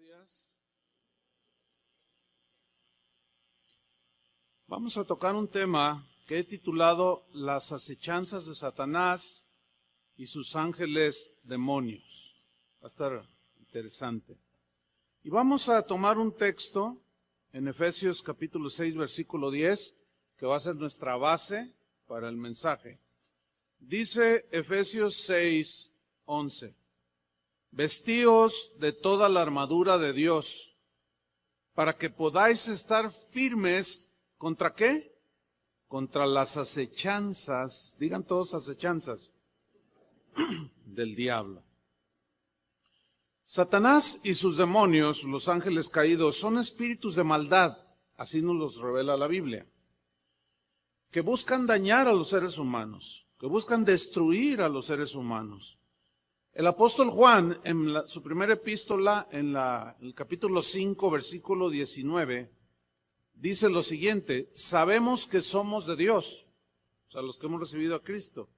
días. Vamos a tocar un tema que he titulado Las acechanzas de Satanás y sus ángeles demonios. Va a estar interesante. Y vamos a tomar un texto en Efesios capítulo 6, versículo 10, que va a ser nuestra base para el mensaje. Dice Efesios 6, 11. Vestíos de toda la armadura de Dios, para que podáis estar firmes, ¿contra qué? Contra las acechanzas, digan todos acechanzas, del diablo. Satanás y sus demonios, los ángeles caídos, son espíritus de maldad, así nos los revela la Biblia, que buscan dañar a los seres humanos, que buscan destruir a los seres humanos. El apóstol Juan, en su primera epístola, en el capítulo 5, versículo 19, dice lo siguiente: sabemos que somos de Dios, o sea, los que hemos recibido a Cristo.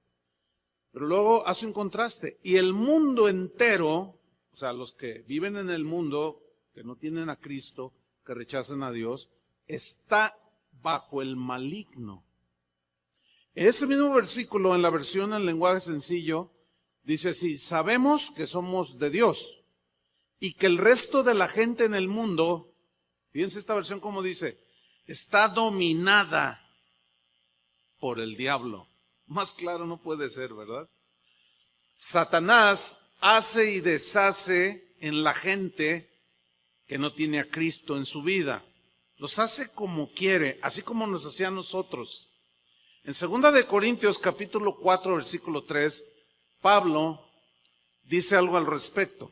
Pero luego hace un contraste: y el mundo entero, o sea, los que viven en el mundo, que no tienen a Cristo, que rechazan a Dios, está bajo el maligno. Ese mismo versículo, en la versión en lenguaje sencillo, dice así: sabemos que somos de Dios y que el resto de la gente en el mundo, fíjense esta versión como dice, está dominada por el diablo. Más claro no puede ser, ¿verdad? Satanás hace y deshace en la gente que no tiene a Cristo en su vida. Los hace como quiere, así como nos hacía a nosotros. En 2 de Corintios capítulo 4, versículo 3, Pablo dice algo al respecto.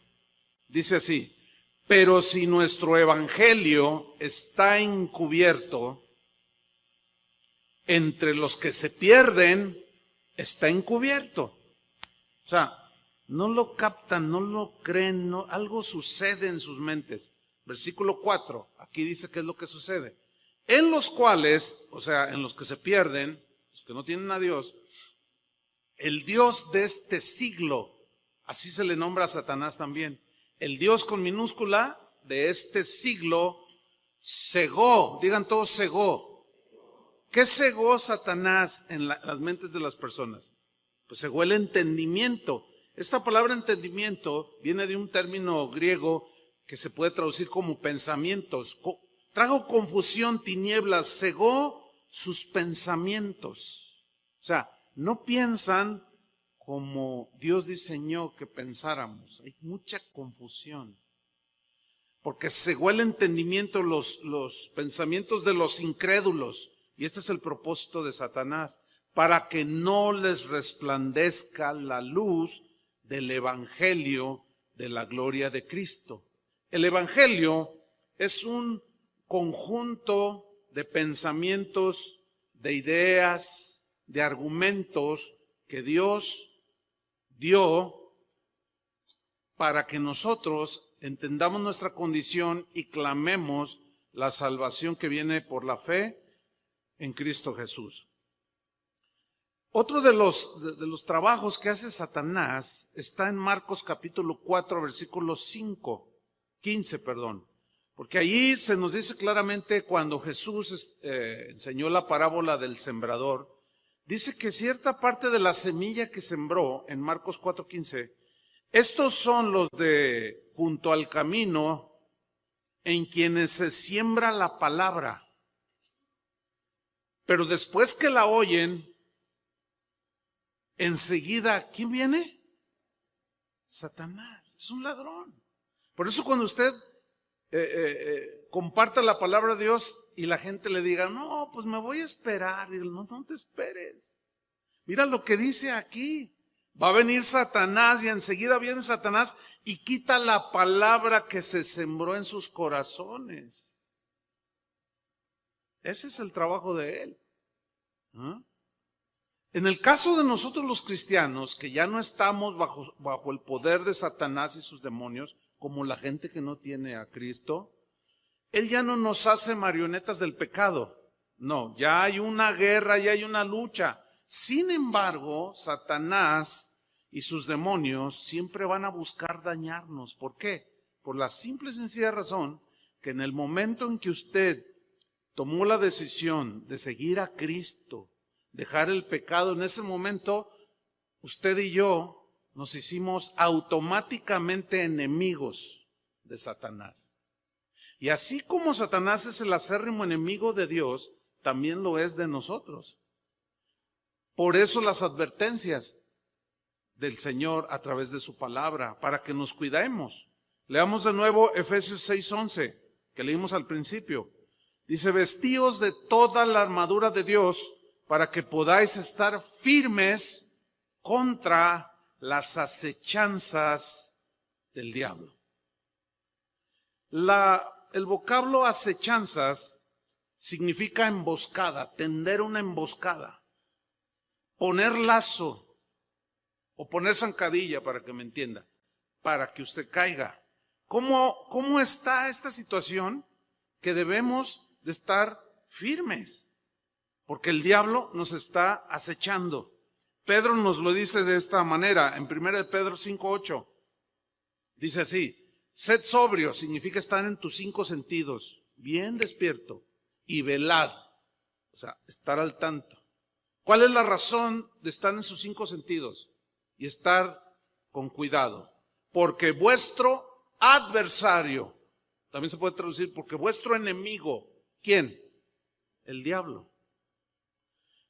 Dice así: pero si nuestro evangelio está encubierto, entre los que se pierden está encubierto. O sea, no lo captan, no lo creen, algo sucede en sus mentes. Versículo 4, aquí dice qué es lo que sucede. En los cuales, o sea, en los que se pierden, los que no tienen a Dios, el Dios de este siglo, así se le nombra a Satanás también, el Dios con minúscula de este siglo, cegó, digan todos cegó. ¿Qué cegó Satanás en las mentes de las personas? Pues cegó el entendimiento. Esta palabra entendimiento viene de un término griego que se puede traducir como pensamientos. Trajo confusión, tinieblas, cegó sus pensamientos. O sea, no piensan como Dios diseñó que pensáramos. Hay mucha confusión. Porque cegó el entendimiento, los pensamientos de los incrédulos. Y este es el propósito de Satanás: para que no les resplandezca la luz del evangelio de la gloria de Cristo. El evangelio es un conjunto de pensamientos, de ideas, de argumentos que Dios dio para que nosotros entendamos nuestra condición y clamemos la salvación que viene por la fe en Cristo Jesús. Otro de los trabajos que hace Satanás está en Marcos capítulo 4, versículo 15, porque allí se nos dice claramente, cuando Jesús enseñó la parábola del sembrador, dice que cierta parte de la semilla que sembró, en Marcos 4:15, estos son los de junto al camino, en quienes se siembra la palabra. Pero después que la oyen, enseguida, ¿quién viene? Satanás, es un ladrón. Por eso cuando usted comparta la palabra de Dios y la gente le diga, no, pues me voy a esperar, y no te esperes. Mira lo que dice aquí: va a venir Satanás, y enseguida viene Satanás y quita la palabra que se sembró en sus corazones. Ese es el trabajo de él. En el caso de nosotros los cristianos, que ya no estamos bajo el poder de Satanás y sus demonios, como la gente que no tiene a Cristo, él ya no nos hace marionetas del pecado. No, ya hay una guerra, ya hay una lucha. Sin embargo, Satanás y sus demonios siempre van a buscar dañarnos. ¿Por qué? Por la simple y sencilla razón que en el momento en que usted tomó la decisión de seguir a Cristo, dejar el pecado, en ese momento usted y yo nos hicimos automáticamente enemigos de Satanás. Y así como Satanás es el acérrimo enemigo de Dios, también lo es de nosotros. Por eso las advertencias del Señor a través de su palabra, para que nos cuidemos. Leamos de nuevo Efesios 6:11, que leímos al principio. Dice, vestíos de toda la armadura de Dios para que podáis estar firmes contra las acechanzas del diablo. El vocablo acechanzas significa emboscada, tender una emboscada, poner lazo o poner zancadilla, para que me entienda, para que usted caiga. ¿Cómo está esta situación? Que debemos de estar firmes, porque el diablo nos está acechando. Pedro nos lo dice de esta manera, en 1 Pedro 5:8, dice así, sed sobrio, significa estar en tus 5 sentidos, bien despierto, y velad, o sea, estar al tanto. ¿Cuál es la razón de estar en sus 5 sentidos? Y estar con cuidado, porque vuestro adversario, también se puede traducir, porque vuestro enemigo, ¿quién? El diablo.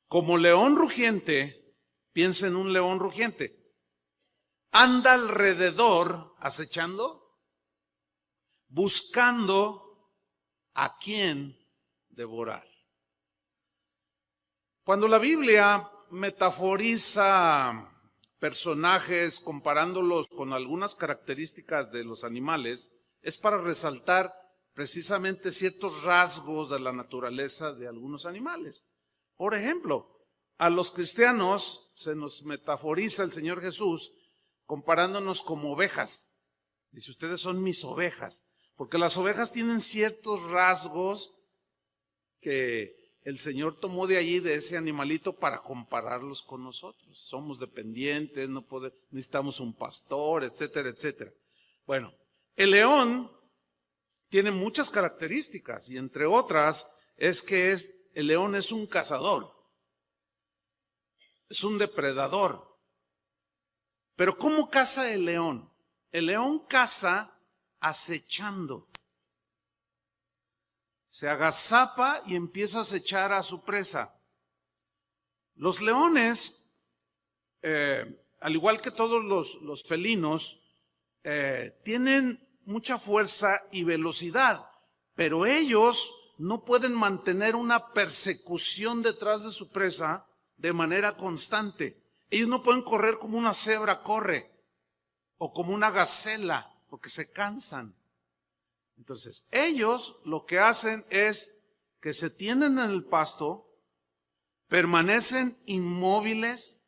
Como león rugiente, piensa en un león rugiente, anda alrededor acechando, buscando a quién devorar. Cuando la Biblia metaforiza personajes comparándolos con algunas características de los animales, es para resaltar precisamente ciertos rasgos de la naturaleza de algunos animales. Por ejemplo, a los cristianos se nos metaforiza el Señor Jesús comparándonos como ovejas. Dice, ustedes son mis ovejas, porque las ovejas tienen ciertos rasgos que el Señor tomó de allí, de ese animalito, para compararlos con nosotros. Somos dependientes, necesitamos un pastor, etcétera, etcétera. Bueno, el león tiene muchas características y entre otras es que el león es un cazador, es un depredador. Pero ¿cómo caza el león? El león caza acechando. Se agazapa y empieza a acechar a su presa. Los leones, al igual que todos los felinos, tienen mucha fuerza y velocidad, pero ellos no pueden mantener una persecución detrás de su presa de manera constante. Ellos no pueden correr como una cebra corre o como una gacela, porque se cansan. Entonces, ellos lo que hacen es que se tienden en el pasto, permanecen inmóviles,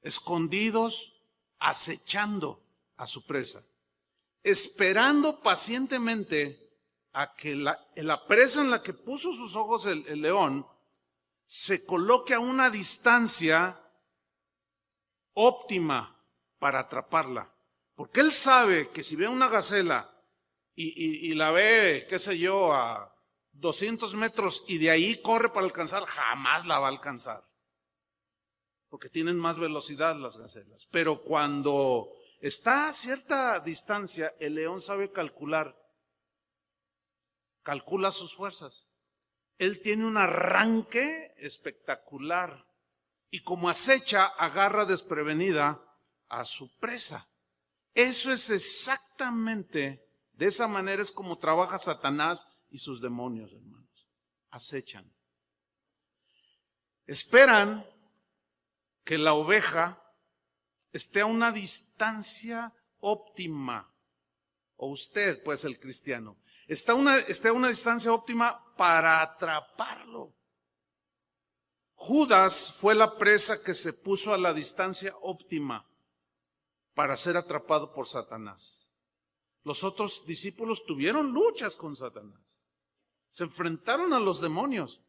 escondidos, acechando a su presa, esperando pacientemente a que la presa en la que puso sus ojos el león se coloque a una distancia óptima para atraparla. Porque él sabe que si ve una gacela y la ve, qué sé yo, a 200 metros y de ahí corre para alcanzar, jamás la va a alcanzar. Porque tienen más velocidad las gacelas. Pero cuando está a cierta distancia, el león sabe calcula sus fuerzas. Él tiene un arranque espectacular y como acecha, agarra desprevenida a su presa. Eso es exactamente, de esa manera es como trabaja Satanás y sus demonios, hermanos. Acechan. Esperan que la oveja esté a una distancia óptima, o usted, pues el cristiano, esté a una distancia óptima para atraparlo. Judas fue la presa que se puso a la distancia óptima para ser atrapado por Satanás. Los otros discípulos tuvieron luchas con Satanás. Se enfrentaron a los demonios.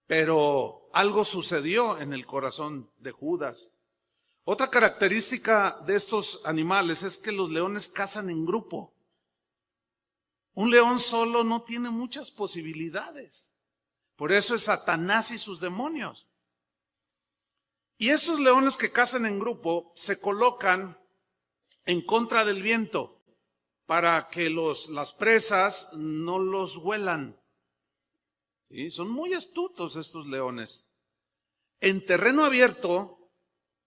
Pero algo sucedió en el corazón de Judas. Otra característica de estos animales es que los leones cazan en grupo. Un león solo no tiene muchas posibilidades. Por eso es Satanás y sus demonios. Y esos leones que cazan en grupo se colocan en contra del viento para que las presas no los huelan. ¿Sí? Son muy astutos estos leones. En terreno abierto,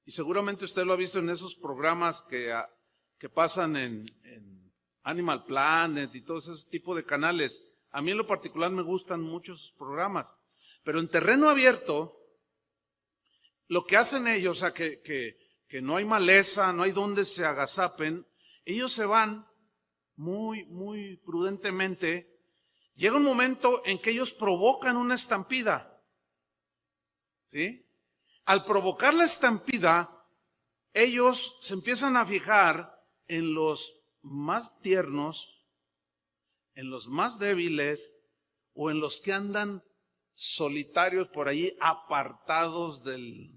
y seguramente usted lo ha visto en esos programas que pasan en Animal Planet y todo ese tipo de canales. A mí en lo particular me gustan muchos programas. Pero en terreno abierto, lo que hacen ellos, o sea, que no hay maleza, no hay donde se agazapen, ellos se van muy, muy prudentemente. Llega un momento en que ellos provocan una estampida. ¿Sí? Al provocar la estampida, ellos se empiezan a fijar en los más tiernos, en los más débiles o en los que andan solitarios por allí, apartados del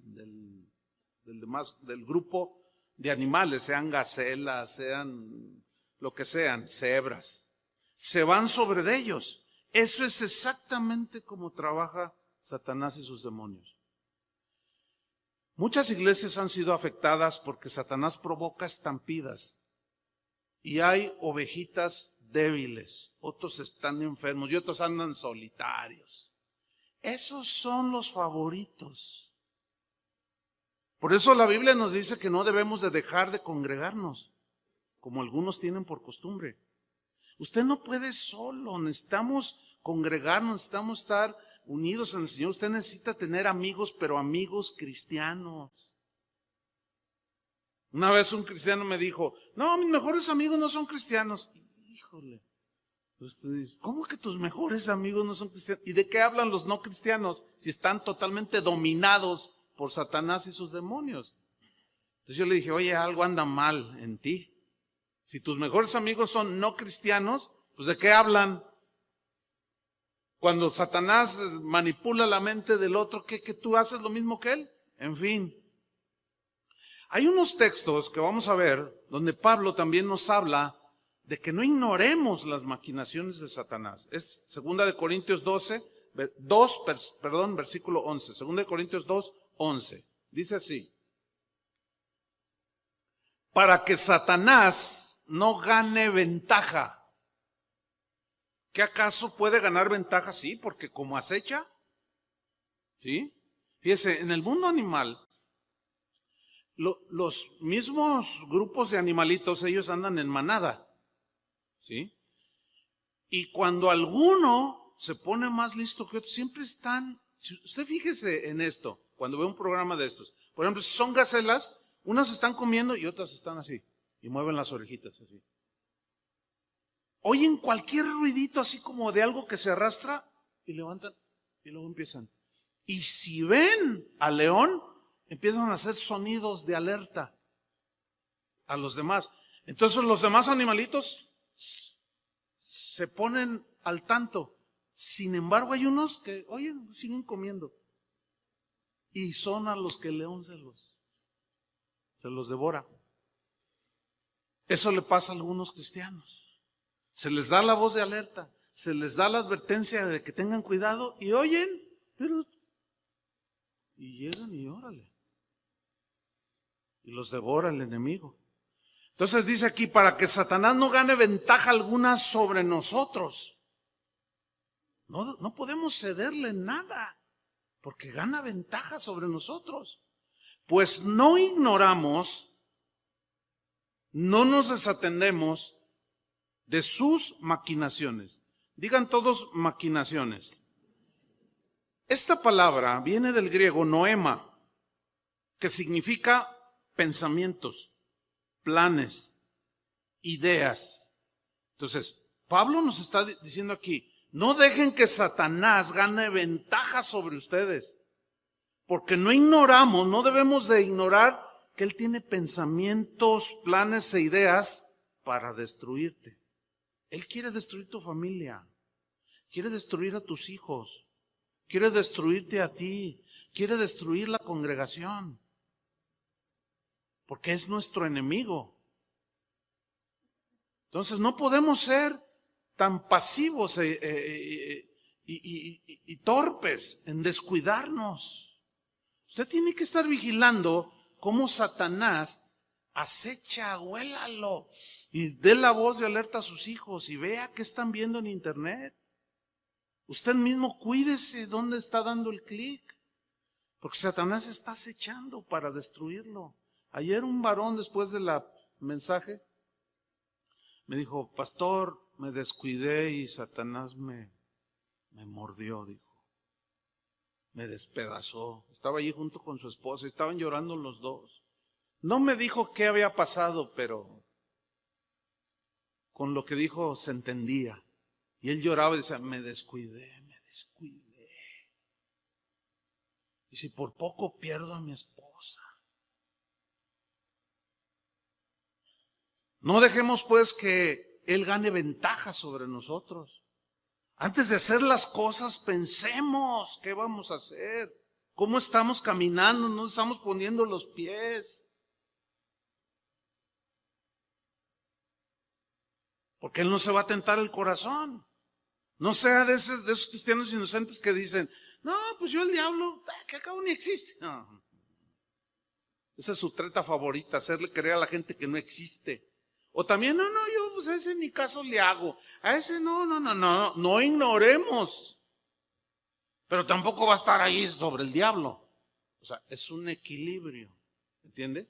grupo de animales, sean gacelas, sean lo que sean, cebras. Se van sobre de ellos. Eso es exactamente como trabaja Satanás y sus demonios. Muchas iglesias han sido afectadas porque Satanás provoca estampidas. Y hay ovejitas débiles, otros están enfermos y otros andan solitarios. Esos son los favoritos. Por eso la Biblia nos dice que no debemos de dejar de congregarnos, como algunos tienen por costumbre. Usted no puede solo, necesitamos congregarnos, necesitamos estar unidos en el Señor. Usted necesita tener amigos, pero amigos cristianos. Una vez un cristiano me dijo, no, mis mejores amigos no son cristianos. Híjole, usted dice, ¿cómo que tus mejores amigos no son cristianos? ¿Y de qué hablan los no cristianos si están totalmente dominados por Satanás y sus demonios? Entonces yo le dije, oye, algo anda mal en ti. Si tus mejores amigos son no cristianos, pues ¿de qué hablan? Cuando Satanás manipula la mente del otro, ¿que tú haces lo mismo que él? En fin. Hay unos textos que vamos a ver donde Pablo también nos habla de que no ignoremos las maquinaciones de Satanás. Es 2 Corintios 2, versículo 11. 2 Corintios 2, 11. Dice así. Para que Satanás no gane ventaja. ¿Qué acaso puede ganar ventaja? Sí, porque como acecha. ¿Sí? Fíjese, en el mundo animal, los mismos grupos de animalitos, ellos andan en manada. ¿Sí? Y cuando alguno se pone más listo que otro, siempre están, usted fíjese en esto, cuando ve un programa de estos. Por ejemplo, si son gacelas, unas están comiendo y otras están así, y mueven las orejitas así. Oyen cualquier ruidito así como de algo que se arrastra y levantan y luego empiezan. Y si ven al león, empiezan a hacer sonidos de alerta a los demás. Entonces los demás animalitos se ponen al tanto. Sin embargo, hay unos que, oye, siguen comiendo. Y son a los que el león se los devora. Eso le pasa a algunos cristianos. Se les da la voz de alerta, se les da la advertencia de que tengan cuidado y oyen, y llegan y órale. Y los devora el enemigo. Entonces dice aquí, para que Satanás no gane ventaja alguna sobre nosotros. No podemos cederle nada, porque gana ventaja sobre nosotros. Pues no ignoramos, no nos desatendemos de sus maquinaciones. Digan todos maquinaciones. Esta palabra viene del griego noema, que significa pensamientos, planes, ideas. Entonces, Pablo nos está diciendo aquí, no dejen que Satanás gane ventaja sobre ustedes, porque no ignoramos, no debemos de ignorar que él tiene pensamientos, planes e ideas para destruirte. Él quiere destruir tu familia, quiere destruir a tus hijos, quiere destruirte a ti, quiere destruir la congregación. porque es nuestro enemigo. Entonces no podemos ser tan pasivos y torpes en descuidarnos. Usted tiene que estar vigilando cómo Satanás acecha, huélalo y dé la voz de alerta a sus hijos y vea qué están viendo en internet. Usted mismo cuídese dónde está dando el clic, porque Satanás está acechando para destruirlo. Ayer un varón, después de la mensaje, me dijo: pastor, me descuidé y Satanás me mordió, dijo. Me despedazó. Estaba allí junto con su esposa, estaban llorando los dos. No me dijo qué había pasado, pero con lo que dijo se entendía. Y él lloraba y decía: me descuidé, me descuidé. Y si por poco pierdo a mi esposa. No dejemos pues que él gane ventaja sobre nosotros. Antes de hacer las cosas, pensemos qué vamos a hacer, cómo estamos caminando, no estamos poniendo los pies. Porque él no se va a tentar el corazón. No sea de esos cristianos inocentes que dicen: no, pues yo el diablo, que acabo ni existe. No. Esa es su treta favorita, hacerle creer a la gente que no existe. O también: no, yo pues a ese ni caso le hago. A ese no ignoremos. Pero tampoco va a estar ahí sobre el diablo. O sea, es un equilibrio, ¿entiende?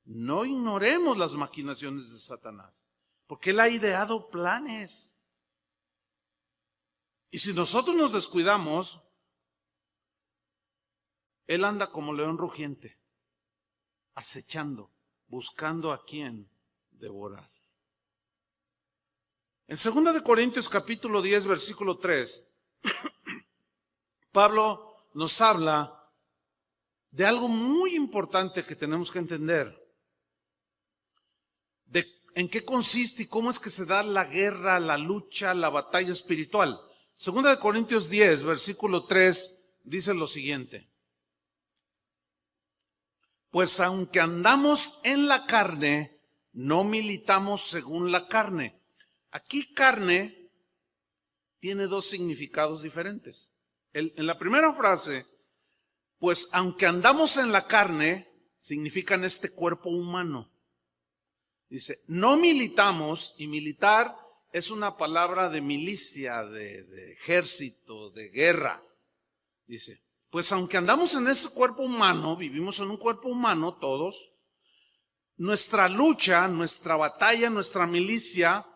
No ignoremos las maquinaciones de Satanás, porque él ha ideado planes. Y si nosotros nos descuidamos, él anda como león rugiente, acechando, buscando a quien devorar. En 2 de Corintios capítulo 10, versículo 3, Pablo nos habla de algo muy importante que tenemos que entender. De en qué consiste y cómo es que se da la guerra, la lucha, la batalla espiritual. 2 de Corintios 10, versículo 3, dice lo siguiente: pues aunque andamos en la carne, no militamos según la carne. Aquí carne tiene dos significados diferentes. En la primera frase, pues aunque andamos en la carne, significa en este cuerpo humano. Dice, no militamos, y militar es una palabra de milicia, de ejército, de guerra. Dice, pues aunque andamos en ese cuerpo humano, vivimos en un cuerpo humano todos, nuestra lucha, nuestra batalla, nuestra milicia,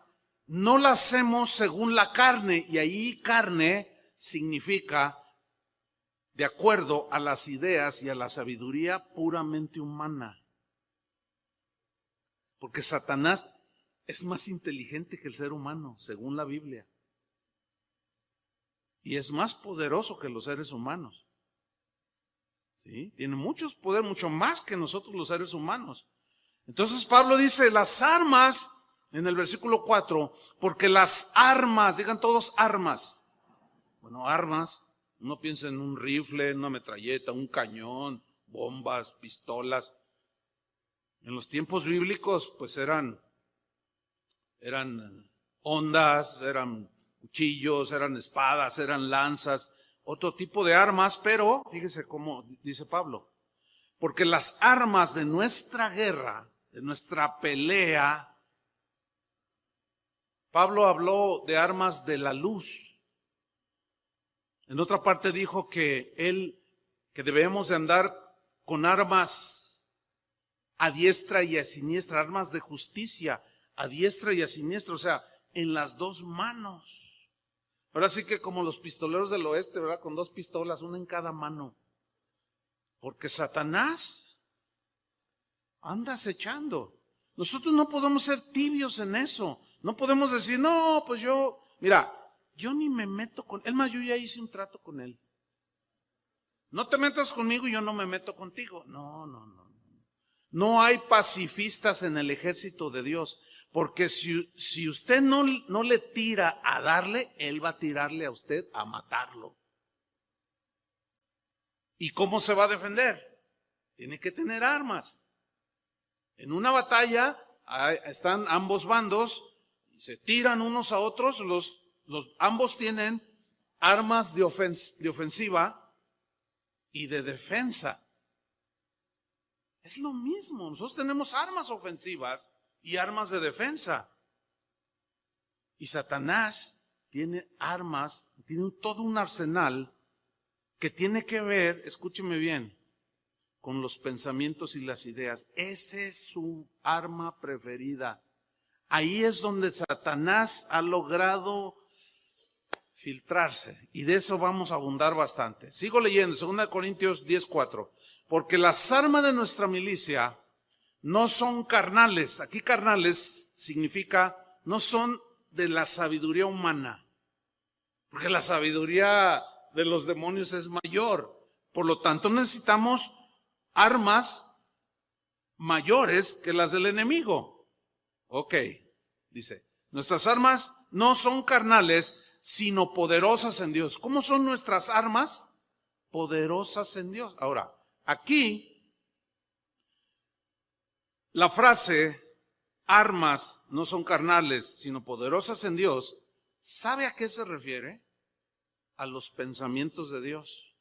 no la hacemos según la carne, y ahí carne significa de acuerdo a las ideas y a la sabiduría puramente humana. Porque Satanás es más inteligente que el ser humano, según la Biblia. Y es más poderoso que los seres humanos. ¿Sí? Tiene muchos poder, mucho más que nosotros los seres humanos. Entonces Pablo dice, las armas, en el versículo 4, porque las armas, digan todos armas. Bueno, armas, uno piensa en un rifle, una metralleta, un cañón, bombas, pistolas. En los tiempos bíblicos, pues eran hondas, eran cuchillos, eran espadas, eran lanzas, otro tipo de armas, pero fíjese cómo dice Pablo, porque las armas de nuestra guerra, de nuestra pelea, Pablo habló de armas de la luz. En otra parte dijo que debemos de andar con armas a diestra y a siniestra, armas de justicia, a diestra y a siniestra, o sea, en las dos manos. Ahora sí que como los pistoleros del oeste, ¿verdad? Con dos pistolas, una en cada mano. Porque Satanás anda acechando. Nosotros no podemos ser tibios en eso. No podemos decir, no, pues yo ni me meto con él. Más, yo ya hice un trato con él. No te metas conmigo y yo no me meto contigo. No. No hay pacifistas en el ejército de Dios. Porque si usted no le tira a darle, él va a tirarle a usted a matarlo. ¿Y cómo se va a defender? Tiene que tener armas. En una batalla están ambos bandos, se tiran unos a otros, ambos tienen armas de ofensiva y de defensa. Es lo mismo, nosotros tenemos armas ofensivas y armas de defensa. Y Satanás tiene armas, tiene todo un arsenal que tiene que ver, escúcheme bien, con los pensamientos y las ideas. Esa es su arma preferida. Ahí es donde Satanás ha logrado filtrarse, y de eso vamos a abundar bastante. Sigo leyendo, 2 Corintios 10:4. Porque las armas de nuestra milicia no son carnales. Aquí carnales significa, no son de la sabiduría humana. Porque la sabiduría de los demonios es mayor. Por lo tanto, necesitamos armas mayores que las del enemigo. Ok, dice, nuestras armas no son carnales, sino poderosas en Dios. ¿Cómo son nuestras armas? Poderosas en Dios. Ahora, aquí, la frase, armas no son carnales, sino poderosas en Dios, ¿sabe a qué se refiere? A los pensamientos de Dios,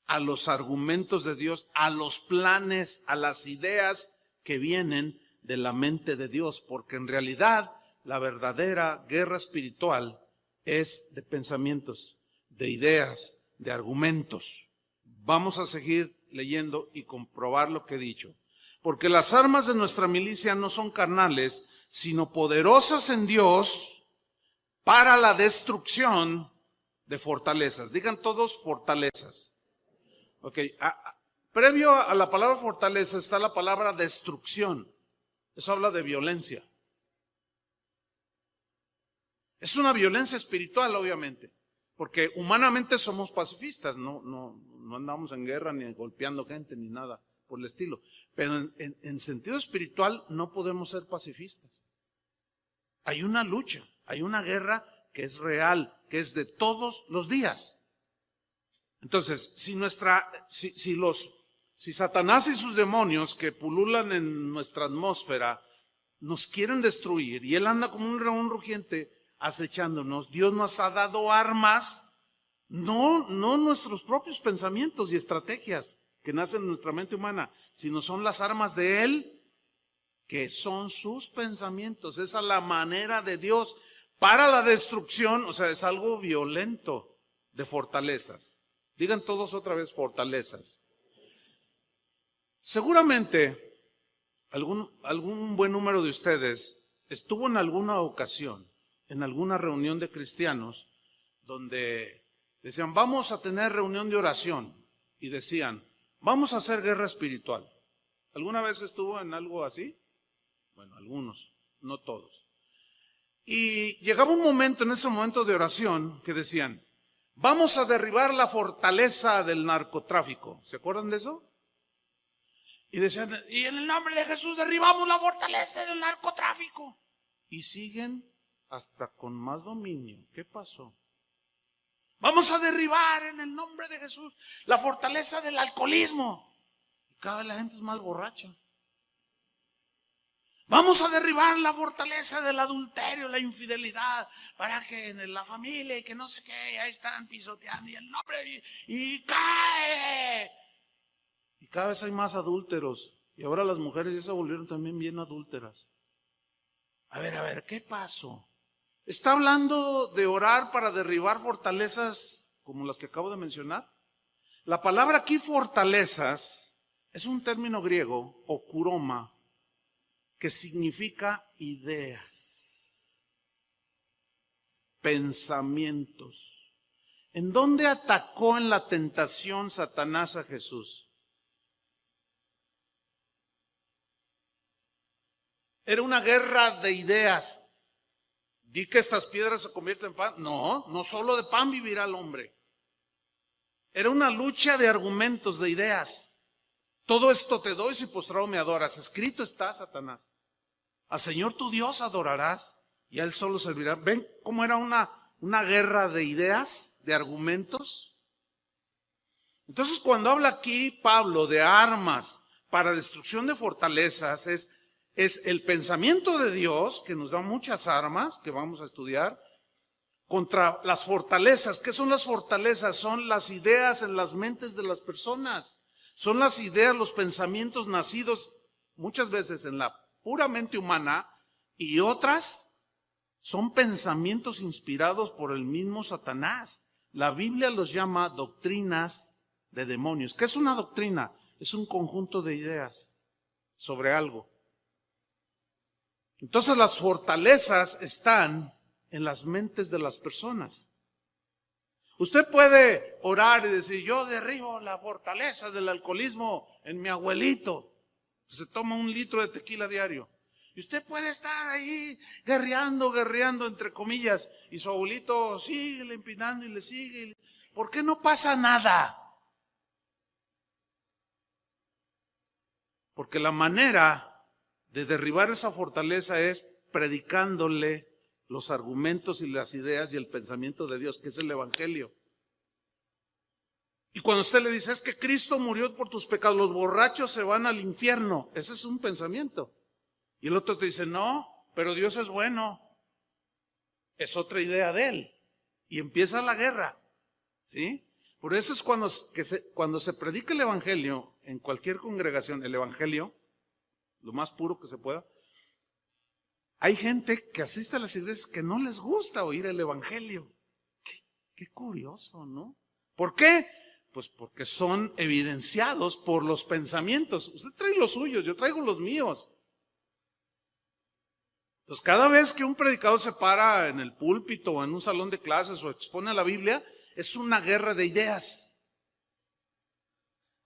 a los argumentos de Dios, a los planes, a las ideas que vienen de la mente de Dios, porque en realidad la verdadera guerra espiritual es de pensamientos, de ideas, de argumentos. Vamos a seguir leyendo y comprobar lo que he dicho. Porque las armas de nuestra milicia no son carnales, sino poderosas en Dios para la destrucción de fortalezas. Digan todos fortalezas. Ok, previo a la palabra fortaleza está la palabra destrucción. Eso habla de violencia. Es una violencia espiritual, obviamente, porque humanamente somos pacifistas, no andamos en guerra ni golpeando gente ni nada por el estilo. Pero en sentido espiritual no podemos ser pacifistas. Hay una lucha, hay una guerra que es real, que es de todos los días. Entonces, si Satanás y sus demonios que pululan en nuestra atmósfera nos quieren destruir y él anda como un león rugiente acechándonos, Dios nos ha dado armas, no nuestros propios pensamientos y estrategias que nacen en nuestra mente humana, sino son las armas de Él, que son sus pensamientos. Esa es la manera de Dios para la destrucción, o sea, es algo violento de fortalezas. Digan todos otra vez fortalezas. Seguramente algún buen número de ustedes estuvo en alguna ocasión, en alguna reunión de cristianos, donde decían, vamos a tener reunión de oración, y decían, vamos a hacer guerra espiritual. ¿Alguna vez estuvo en algo así? Bueno, algunos, no todos. Y llegaba un momento, en ese momento de oración, que decían, vamos a derribar la fortaleza del narcotráfico. ¿Se acuerdan de eso? Y decían, y en el nombre de Jesús derribamos la fortaleza del narcotráfico. Y siguen hasta con más dominio. ¿Qué pasó? Vamos a derribar en el nombre de Jesús la fortaleza del alcoholismo. Y cada vez la gente es más borracha. Vamos a derribar la fortaleza del adulterio, la infidelidad, para que en la familia y que no sé qué, ahí están pisoteando y el nombre y cae. Y cada vez hay más adúlteros. Y ahora las mujeres ya se volvieron también bien adúlteras. A ver, ¿qué pasó? ¿Está hablando de orar para derribar fortalezas como las que acabo de mencionar? La palabra aquí fortalezas es un término griego, okuroma, que significa ideas, pensamientos. ¿En dónde atacó en la tentación Satanás a Jesús? Era una guerra de ideas. ¿Di que estas piedras se convierten en pan? No solo de pan vivirá el hombre. Era una lucha de argumentos, de ideas. Todo esto te doy si postrado me adoras. Escrito está, Satanás. Al Señor tu Dios adorarás y a Él solo servirá. ¿Ven cómo era una guerra de ideas, de argumentos? Entonces, cuando habla aquí Pablo de armas para destrucción de fortalezas, es es el pensamiento de Dios, que nos da muchas armas, que vamos a estudiar, contra las fortalezas. ¿Qué son las fortalezas? Son las ideas en las mentes de las personas. Son las ideas, los pensamientos nacidos muchas veces en la pura mente humana, y otras son pensamientos inspirados por el mismo Satanás. La Biblia los llama doctrinas de demonios. ¿Qué es una doctrina? Es un conjunto de ideas sobre algo. Entonces las fortalezas están en las mentes de las personas. Usted puede orar y decir, yo derribo la fortaleza del alcoholismo en mi abuelito, que se toma 1 litro de tequila diario. Y usted puede estar ahí guerreando entre comillas, y su abuelito sigue le empinando y le sigue. ¿Por qué no pasa nada? Porque la manera de derribar esa fortaleza es predicándole los argumentos y las ideas y el pensamiento de Dios, que es el Evangelio. Y cuando usted le dice, es que Cristo murió por tus pecados, los borrachos se van al infierno, ese es un pensamiento. Y el otro te dice, no, pero Dios es bueno. Es otra idea de él. Y empieza la guerra, ¿sí? Por eso es cuando se predica el Evangelio en cualquier congregación, el Evangelio, lo más puro que se pueda, hay gente que asiste a las iglesias que no les gusta oír el Evangelio. Qué curioso, ¿no? ¿Por qué? Pues porque son evidenciados por los pensamientos. Usted trae los suyos, yo traigo los míos. Entonces, cada vez que un predicador se para en el púlpito o en un salón de clases o expone la Biblia, es una guerra de ideas.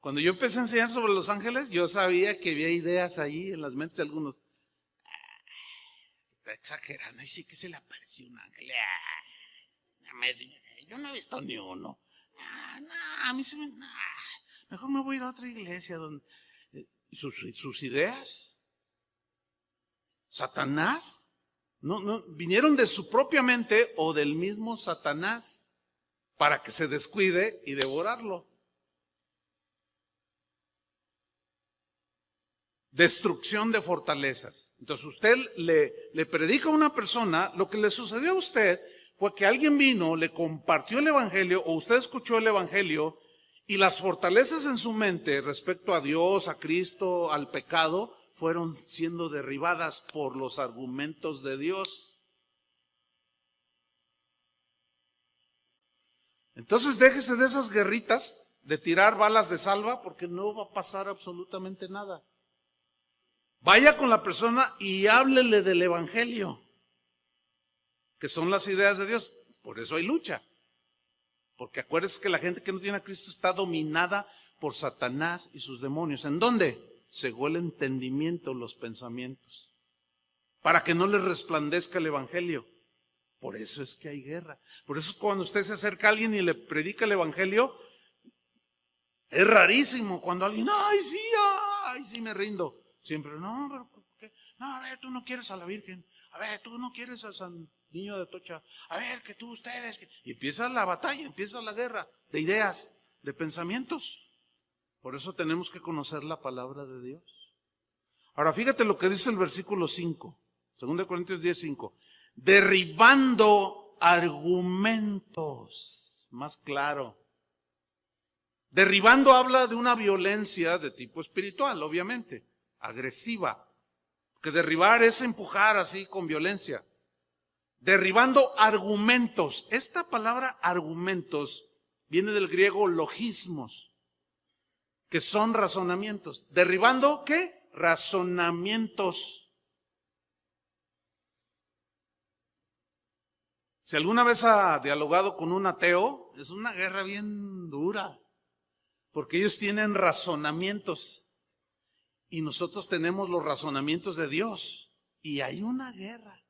Cuando yo empecé a enseñar sobre los ángeles, yo sabía que había ideas ahí en las mentes de algunos. Está exagerando, y sí que se le apareció un ángel. Yo no he visto ni uno. A mí se me... mejor me voy a ir a otra iglesia donde... ¿Sus ideas? ¿Satanás? No, vinieron de su propia mente o del mismo Satanás para que se descuide y devorarlo. Destrucción de fortalezas. Entonces usted le predica a una persona, lo que le sucedió a usted fue que alguien vino, le compartió el Evangelio o usted escuchó el Evangelio y las fortalezas en su mente respecto a Dios, a Cristo, al pecado, fueron siendo derribadas por los argumentos de Dios. Entonces déjese de esas guerritas, de tirar balas de salva, porque no va a pasar absolutamente nada. Vaya con la persona y háblele del Evangelio, que son las ideas de Dios. Por eso hay lucha. Porque acuérdense que la gente que no tiene a Cristo está dominada por Satanás y sus demonios. ¿En dónde? Cegó el entendimiento, los pensamientos, para que no les resplandezca el Evangelio. Por eso es que hay guerra. Por eso es cuando usted se acerca a alguien y le predica el Evangelio, es rarísimo cuando alguien, ay sí me rindo. Siempre, no, pero ¿por qué? No, a ver, tú no quieres a la Virgen. A ver, tú no quieres a San Niño de Atocha. A ver, que tú, ustedes. Y empieza la batalla, empieza la guerra de ideas, de pensamientos. Por eso tenemos que conocer la palabra de Dios. Ahora, fíjate lo que dice el versículo 5, 2 Corintios 10:5. Derribando argumentos. Más claro. Derribando habla de una violencia de tipo espiritual, obviamente, agresiva. Que derribar es empujar así con violencia. Derribando argumentos. Esta palabra argumentos viene del griego logismos, que son razonamientos. ¿Derribando qué? Razonamientos. Si alguna vez ha dialogado con un ateo, es una guerra bien dura, porque ellos tienen razonamientos y nosotros tenemos los razonamientos de Dios. Y hay una guerra,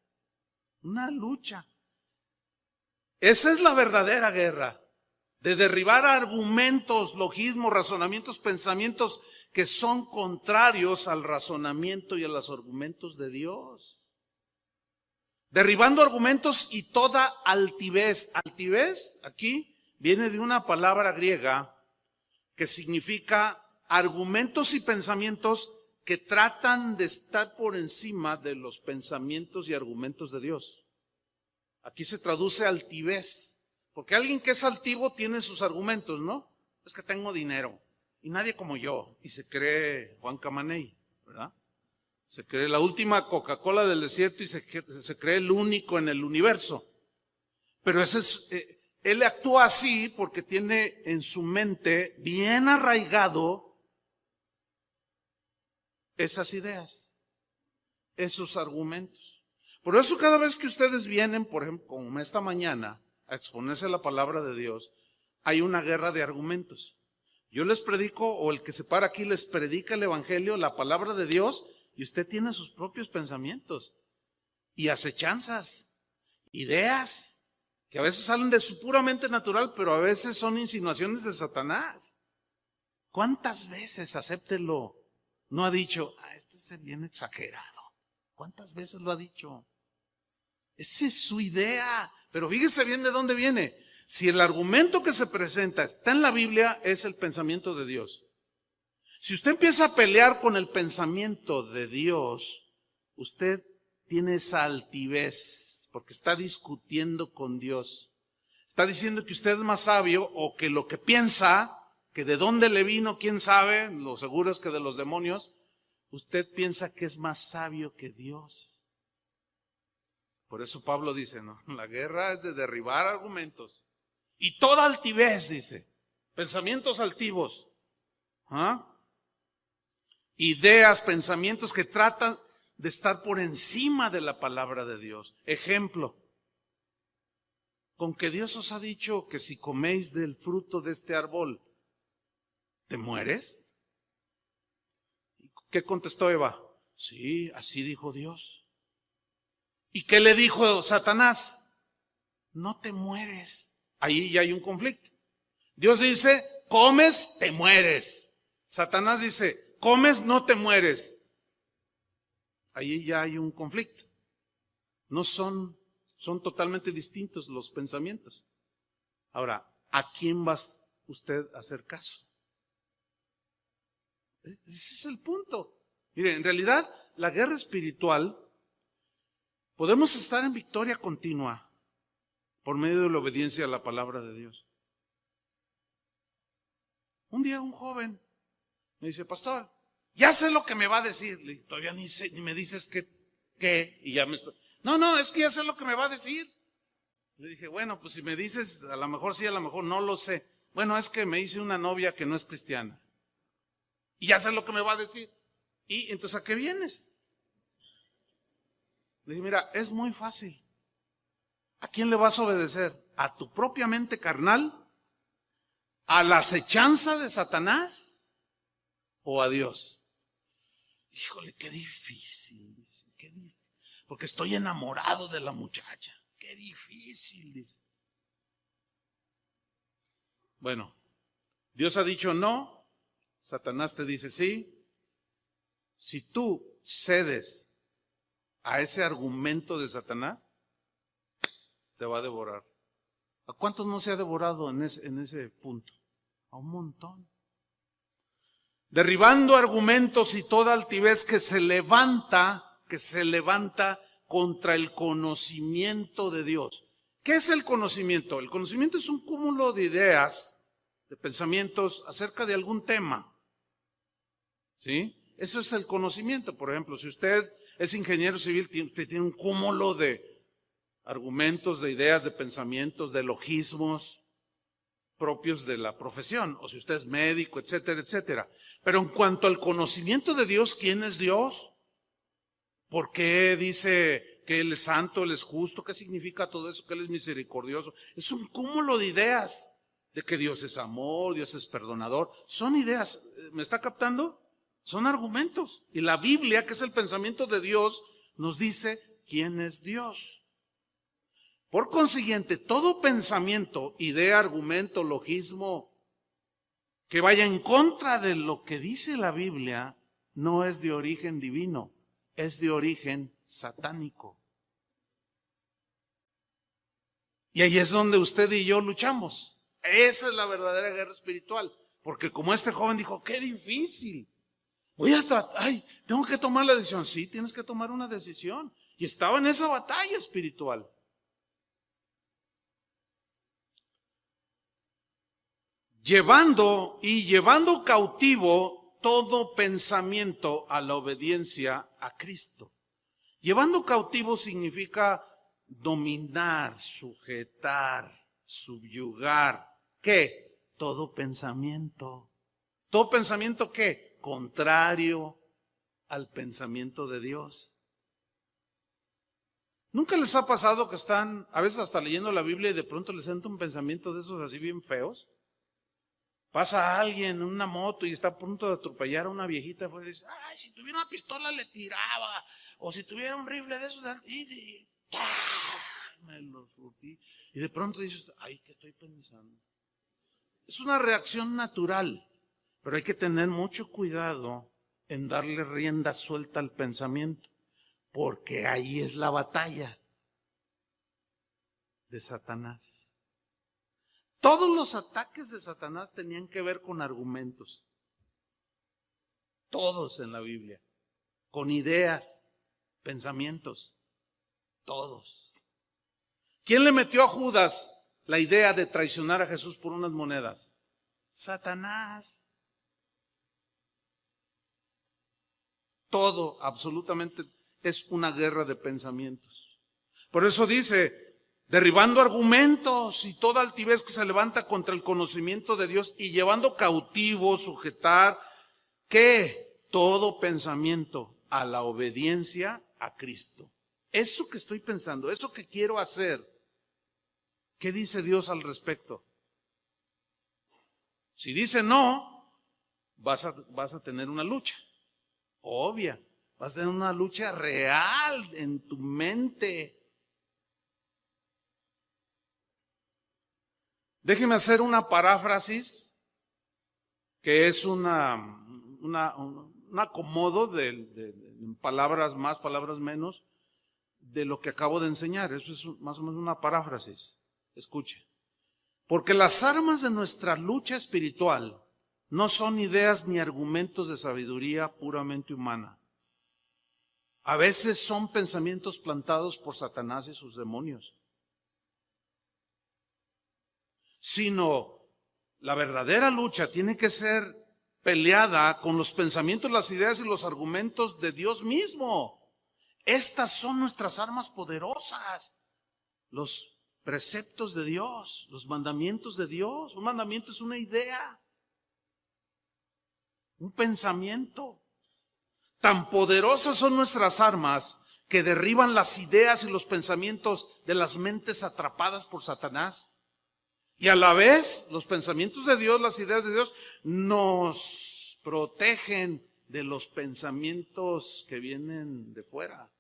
una lucha. Esa es la verdadera guerra. De derribar argumentos, logismos, razonamientos, pensamientos que son contrarios al razonamiento y a los argumentos de Dios. Derribando argumentos y toda altivez. Altivez aquí viene de una palabra griega que significa argumentos y pensamientos que tratan de estar por encima de los pensamientos y argumentos de Dios. Aquí se traduce altivez, porque alguien que es altivo tiene sus argumentos, ¿no? Es que tengo dinero y nadie como yo, y se cree Juan Camaney, ¿verdad? Se cree la última Coca-Cola del desierto y se cree el único en el universo. Pero él actúa así porque tiene en su mente bien arraigado esas ideas, esos argumentos. Por eso cada vez que ustedes vienen, por ejemplo, como esta mañana, a exponerse a la palabra de Dios, hay una guerra de argumentos. Yo les predico, o el que se para aquí les predica el evangelio, la palabra de Dios, y usted tiene sus propios pensamientos y acechanzas, ideas, que a veces salen de su puramente natural, pero a veces son insinuaciones de Satanás. ¿Cuántas veces, acéptelo, no ha dicho, esto es bien exagerado? ¿Cuántas veces lo ha dicho? Esa es su idea, pero fíjese bien de dónde viene. Si el argumento que se presenta está en la Biblia, es el pensamiento de Dios. Si usted empieza a pelear con el pensamiento de Dios, usted tiene esa altivez, porque está discutiendo con Dios. Está diciendo que usted es más sabio, o que lo que piensa, que de dónde le vino, quién sabe, lo seguro es que de los demonios, usted piensa que es más sabio que Dios. Por eso Pablo dice, no, la guerra es de derribar argumentos. Y toda altivez, dice, pensamientos altivos, ideas, pensamientos que tratan de estar por encima de la palabra de Dios. Ejemplo, con que Dios os ha dicho que si coméis del fruto de este árbol, ¿te mueres? ¿Qué contestó Eva? Sí, así dijo Dios. ¿Y qué le dijo Satanás? No te mueres. Ahí ya hay un conflicto. Dios dice, comes, te mueres. Satanás dice, comes, no te mueres. Ahí ya hay un conflicto. No son totalmente distintos los pensamientos. Ahora, ¿a quién va usted a hacer caso? Ese es el punto. Mire, en realidad, la guerra espiritual, podemos estar en victoria continua por medio de la obediencia a la palabra de Dios. Un día un joven me dice, pastor, ya sé lo que me va a decir. Le digo, todavía ni me dices qué, y ya me está. No, es que ya sé lo que me va a decir. Le dije, bueno, pues si me dices, a lo mejor sí, a lo mejor no lo sé. Bueno, es que me hice una novia que no es cristiana. Y ya sé lo que me va a decir. ¿Y entonces a qué vienes? Le dije, mira, es muy fácil. ¿A quién le vas a obedecer? ¿A tu propia mente carnal? ¿A la acechanza de Satanás? ¿O a Dios? Híjole, qué difícil, dice, qué difícil. Porque estoy enamorado de la muchacha. Qué difícil, dice. Bueno, Dios ha dicho no, Satanás te dice sí. Si tú cedes a ese argumento de Satanás, te va a devorar. ¿A cuántos no se ha devorado en ese punto? A un montón. Derribando argumentos y toda altivez que se levanta contra el conocimiento de Dios. ¿Qué es el conocimiento? El conocimiento es un cúmulo de ideas, de pensamientos acerca de algún tema. ¿Sí? Eso es el conocimiento. Por ejemplo, si usted es ingeniero civil, usted tiene un cúmulo de argumentos, de ideas, de pensamientos, de logismos propios de la profesión. O si usted es médico, etcétera, etcétera. Pero en cuanto al conocimiento de Dios, ¿quién es Dios? ¿Por qué dice que Él es santo, Él es justo? ¿Qué significa todo eso? Que Él es misericordioso. Es un cúmulo de ideas de que Dios es amor, Dios es perdonador. Son ideas, ¿me está captando? Son argumentos. Y la Biblia, que es el pensamiento de Dios, nos dice quién es Dios. Por consiguiente, todo pensamiento, idea, argumento, logismo, que vaya en contra de lo que dice la Biblia, no es de origen divino, es de origen satánico. Y ahí es donde usted y yo luchamos. Esa es la verdadera guerra espiritual. Porque como este joven dijo, qué difícil. tengo que tomar la decisión. Sí, tienes que tomar una decisión. Y estaba en esa batalla espiritual. Llevando cautivo todo pensamiento a la obediencia a Cristo. Llevando cautivo significa dominar, sujetar, subyugar. ¿Qué? Todo pensamiento. ¿Todo pensamiento qué? Contrario al pensamiento de Dios. ¿Nunca les ha pasado que están a veces hasta leyendo la Biblia y de pronto les entra un pensamiento de esos así bien feos? Pasa alguien en una moto y está a punto de atropellar a una viejita, pues dice, ay, si tuviera una pistola le tiraba, o si tuviera un rifle de esos, me lo surtí. Y de pronto dices, ay, ¿qué estoy pensando? Es una reacción natural, pero hay que tener mucho cuidado en darle rienda suelta al pensamiento, porque ahí es la batalla de Satanás. Todos los ataques de Satanás tenían que ver con argumentos. Todos en la Biblia. Con ideas, pensamientos. Todos. ¿Quién le metió a Judas la idea de traicionar a Jesús por unas monedas? Satanás. Todo, absolutamente, es una guerra de pensamientos. Por eso dice, derribando argumentos y toda altivez que se levanta contra el conocimiento de Dios y llevando cautivo, sujetar, ¿qué? Todo pensamiento a la obediencia a Cristo. Eso que estoy pensando, eso que quiero hacer, ¿qué dice Dios al respecto? Si dice no, vas a tener una lucha, obvia, vas a tener una lucha real en tu mente. Déjeme hacer una paráfrasis, que es un acomodo de palabras más, palabras menos, de lo que acabo de enseñar. Eso es más o menos una paráfrasis. Escuche. Porque las armas de nuestra lucha espiritual no son ideas ni argumentos de sabiduría puramente humana. A veces son pensamientos plantados por Satanás y sus demonios. Sino la verdadera lucha tiene que ser peleada con los pensamientos, las ideas y los argumentos de Dios mismo. Estas son nuestras armas poderosas, los preceptos de Dios, los mandamientos de Dios. Un mandamiento es una idea, un pensamiento. Tan poderosas son nuestras armas que derriban las ideas y los pensamientos de las mentes atrapadas por Satanás. Y a la vez, los pensamientos de Dios, las ideas de Dios, nos protegen de los pensamientos que vienen de fuera.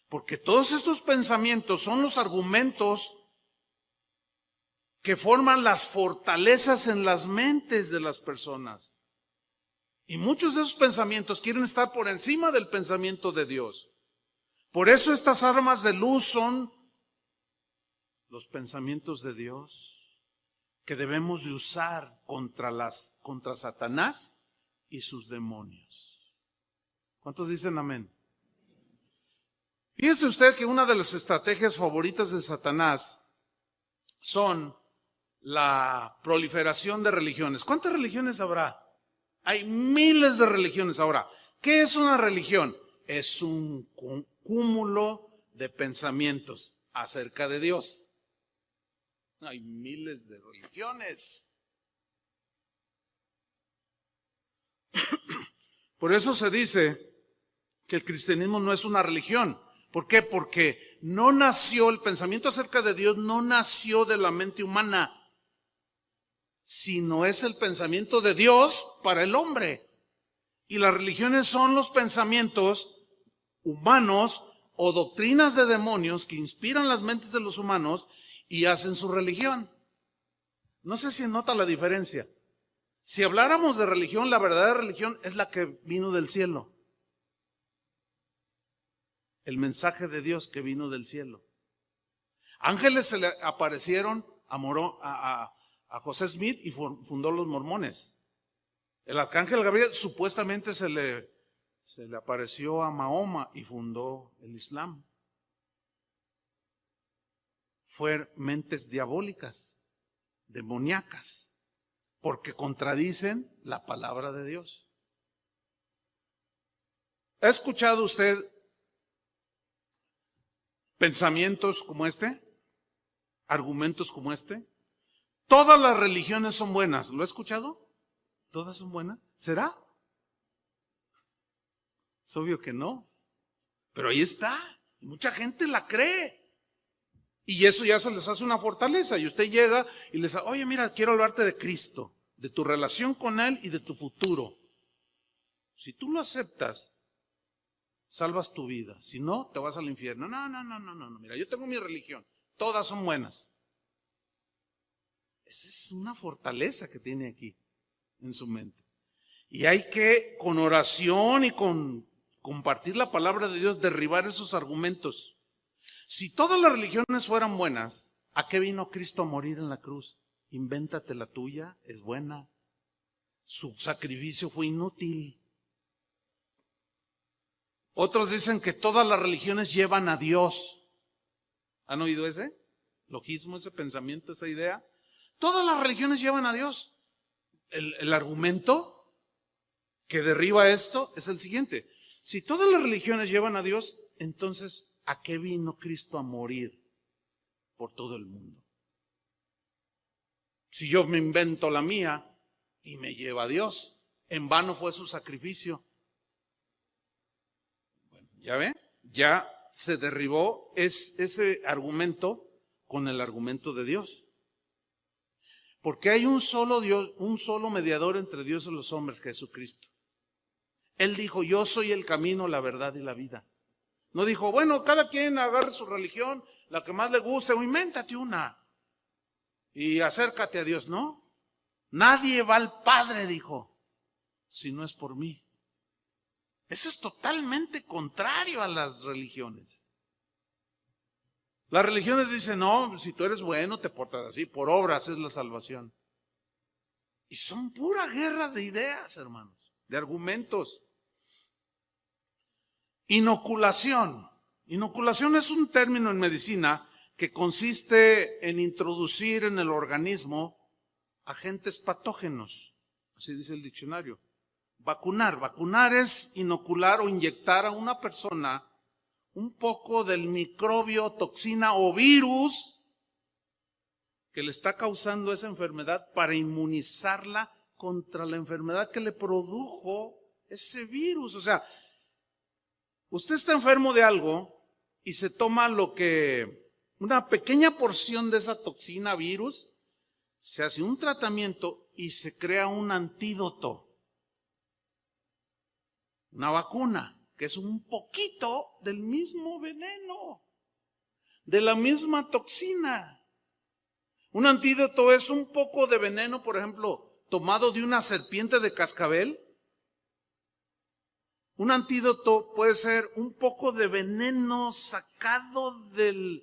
Porque todos estos pensamientos son los argumentos que forman las fortalezas en las mentes de las personas. Y muchos de esos pensamientos quieren estar por encima del pensamiento de Dios. Por eso estas armas de luz son los pensamientos de Dios que debemos de usar contra Satanás y sus demonios. ¿Cuántos dicen amén? Fíjese usted que una de las estrategias favoritas de Satanás son la proliferación de religiones. ¿Cuántas religiones habrá? Hay miles de religiones ahora. ¿Qué es una religión? Es un cúmulo de pensamientos acerca de Dios. Hay miles de religiones. Por eso se dice que el cristianismo no es una religión. ¿Por qué? Porque no nació, el pensamiento acerca de Dios no nació de la mente humana, sino es el pensamiento de Dios para el hombre. Y las religiones son los pensamientos humanos o doctrinas de demonios que inspiran las mentes de los humanos y hacen su religión. No sé si nota la diferencia. Si habláramos de religión, la verdadera religión es la que vino del cielo. El mensaje de Dios que vino del cielo. Ángeles se le aparecieron a José Smith y fundó los mormones. El arcángel Gabriel supuestamente se le apareció a Mahoma y fundó el Islam. Fueron mentes diabólicas, demoníacas, porque contradicen la palabra de Dios. ¿Ha escuchado usted pensamientos como este? ¿Argumentos como este? Todas las religiones son buenas. ¿Lo ha escuchado? ¿Todas son buenas? ¿Será? Es obvio que no. Pero ahí está. Mucha gente la cree. Y eso ya se les hace una fortaleza. Y usted llega y les dice, oye, mira, quiero hablarte de Cristo, de tu relación con Él y de tu futuro. Si tú lo aceptas, salvas tu vida. Si no, te vas al infierno. No. Mira, yo tengo mi religión. Todas son buenas. Esa es una fortaleza que tiene aquí en su mente. Y hay que, con oración y con compartir la palabra de Dios, derribar esos argumentos. Si todas las religiones fueran buenas, ¿a qué vino Cristo a morir en la cruz? Invéntate la tuya, es buena. Su sacrificio fue inútil. Otros dicen que todas las religiones llevan a Dios. ¿Han oído ese logismo, ese pensamiento, esa idea? Todas las religiones llevan a Dios. El argumento que derriba esto es el siguiente. Si todas las religiones llevan a Dios, entonces, ¿a qué vino Cristo a morir por todo el mundo? Si yo me invento la mía y me lleva a Dios, en vano fue su sacrificio. Bueno, ¿ya ve? Ya se derribó ese argumento con el argumento de Dios. Porque hay un solo Dios, un solo mediador entre Dios y los hombres, Jesucristo. Él dijo, yo soy el camino, la verdad y la vida. No dijo, bueno, cada quien agarre su religión, la que más le guste, o invéntate una y acércate a Dios. No, nadie va al Padre, dijo, si no es por mí. Eso es totalmente contrario a las religiones. Las religiones dicen, no, si tú eres bueno, te portas así, por obras es la salvación. Y son pura guerra de ideas, hermanos, de argumentos. Inoculación. Inoculación es un término en medicina que consiste en introducir en el organismo agentes patógenos. Así dice el diccionario. Vacunar. Vacunar es inocular o inyectar a una persona un poco del microbio, toxina o virus que le está causando esa enfermedad para inmunizarla contra la enfermedad que le produjo ese virus. O sea, usted está enfermo de algo y se toma una pequeña porción de esa toxina, virus, se hace un tratamiento y se crea un antídoto, una vacuna, que es un poquito del mismo veneno, de la misma toxina. Un antídoto es un poco de veneno, por ejemplo, tomado de una serpiente de cascabel. Un antídoto puede ser un poco de veneno sacado de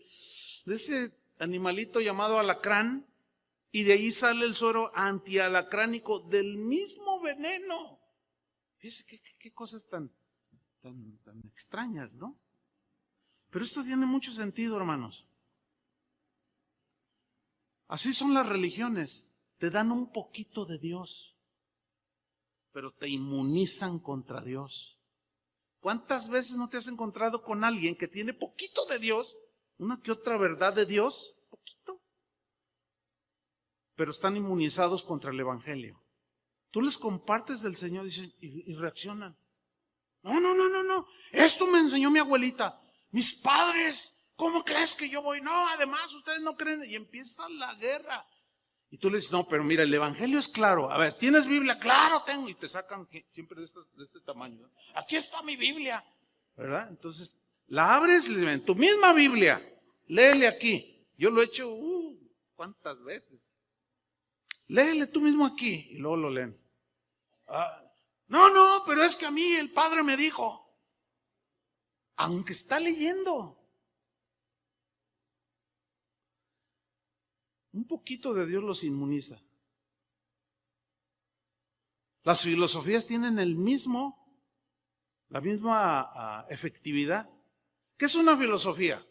ese animalito llamado alacrán, y de ahí sale el suero antialacránico del mismo veneno. Fíjense qué cosas tan extrañas, ¿no? Pero esto tiene mucho sentido, hermanos. Así son las religiones. Te dan un poquito de Dios, pero te inmunizan contra Dios. ¿Cuántas veces no te has encontrado con alguien que tiene poquito de Dios, una que otra verdad de Dios, poquito, pero están inmunizados contra el Evangelio? Tú les compartes del Señor y reaccionan. No, esto me enseñó mi abuelita, mis padres, ¿cómo crees que yo voy? No, además ustedes no creen, y empieza la guerra. Y tú le dices, no, pero mira, el Evangelio es claro. A ver, ¿tienes Biblia? Claro, tengo. Y te sacan siempre de este tamaño, ¿no? Aquí está mi Biblia, ¿verdad? Entonces, la abres, en tu misma Biblia, léele aquí. Yo lo he hecho, ¿cuántas veces? Léele tú mismo aquí, y luego lo leen. No, pero es que a mí el Padre me dijo. Aunque está leyendo. Un poquito de Dios los inmuniza. Las filosofías tienen la misma efectividad. ¿Qué es una filosofía?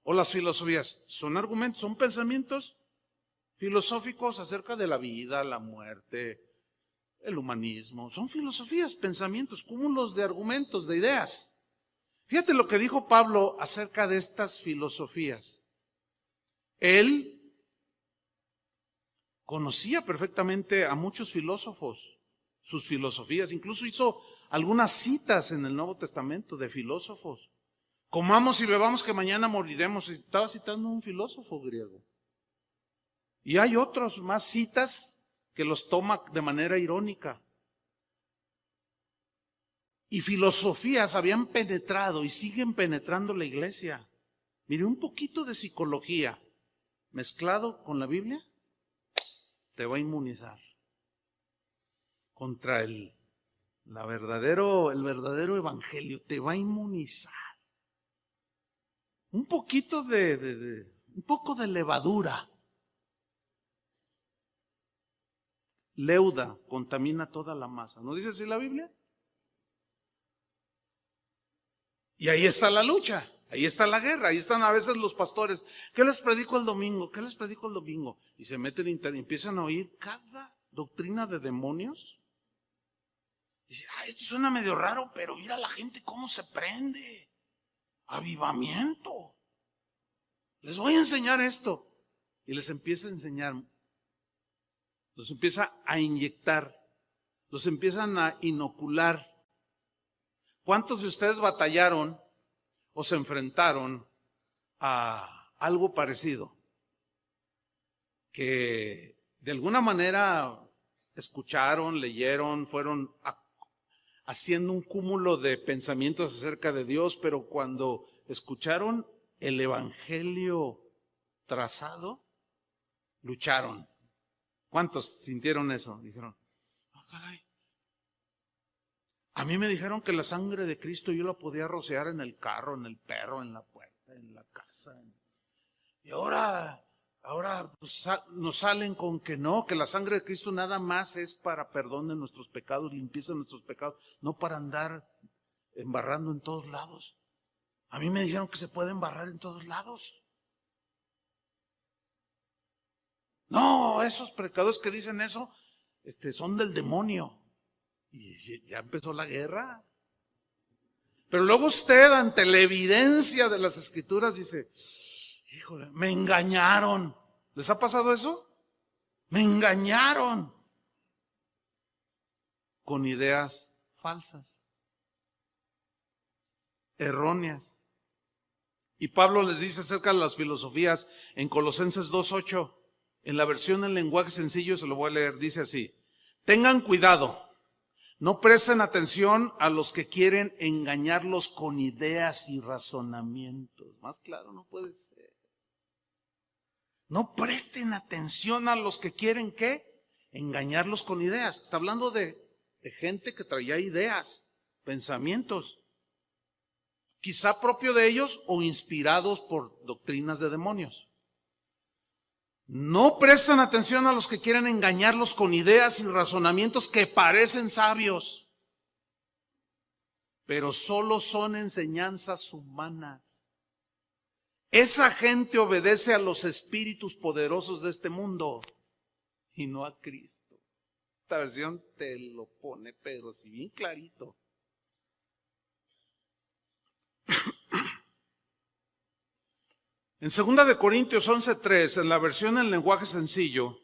O las filosofías son argumentos, son pensamientos filosóficos acerca de la vida, la muerte, el humanismo. Son filosofías, pensamientos, cúmulos de argumentos, de ideas. Fíjate lo que dijo Pablo acerca de estas filosofías. Él conocía perfectamente a muchos filósofos, sus filosofías, incluso hizo algunas citas en el Nuevo Testamento de filósofos. Comamos y bebamos que mañana moriremos. Estaba citando un filósofo griego. Y hay otros más citas que los toma de manera irónica. Y filosofías habían penetrado y siguen penetrando la iglesia. Mire, un poquito de psicología mezclado con la Biblia te va a inmunizar contra el verdadero evangelio, te va a inmunizar. Un poquito un poco de levadura. Leuda contamina toda la masa. ¿No dice así la Biblia? Y ahí está la lucha, ahí está la guerra, ahí están a veces los pastores. ¿Qué les predico el domingo? ¿Qué les predico el domingo? Y se meten y empiezan a oír cada doctrina de demonios. Y dicen, esto suena medio raro, pero mira la gente cómo se prende. Avivamiento. Les voy a enseñar esto. Y les empieza a enseñar. Los empieza a inyectar. Los empiezan a inocular. ¿Cuántos de ustedes batallaron o se enfrentaron a algo parecido? Que de alguna manera escucharon, leyeron, fueron haciendo un cúmulo de pensamientos acerca de Dios, pero cuando escucharon el evangelio trazado, lucharon. ¿Cuántos sintieron eso? Dijeron, caray. A mí me dijeron que la sangre de Cristo yo la podía rociar en el carro, en el perro, en la puerta, en la casa. Y ahora pues, nos salen con que no, que la sangre de Cristo nada más es para perdón de nuestros pecados, limpieza de nuestros pecados, no para andar embarrando en todos lados. A mí me dijeron que se puede embarrar en todos lados. No, esos pecadores que dicen eso, son del demonio. Y ya empezó la guerra. Pero luego usted, ante la evidencia de las Escrituras, dice, híjole, me engañaron. ¿Les ha pasado eso? Me engañaron con ideas falsas, erróneas. Y Pablo les dice acerca de las filosofías en Colosenses 2:8, en la versión en lenguaje sencillo, se lo voy a leer, dice así: tengan cuidado. No presten atención a los que quieren engañarlos con ideas y razonamientos. Más claro no puede ser. No presten atención a los que quieren, ¿qué? Engañarlos con ideas. Está hablando de gente que traía ideas, pensamientos, quizá propio de ellos o inspirados por doctrinas de demonios. No prestan atención a los que quieren engañarlos con ideas y razonamientos que parecen sabios, pero solo son enseñanzas humanas. Esa gente obedece a los espíritus poderosos de este mundo y no a Cristo. Esta versión te lo pone, pero sí bien clarito. En 2 Corintios 11:3, en la versión en lenguaje sencillo,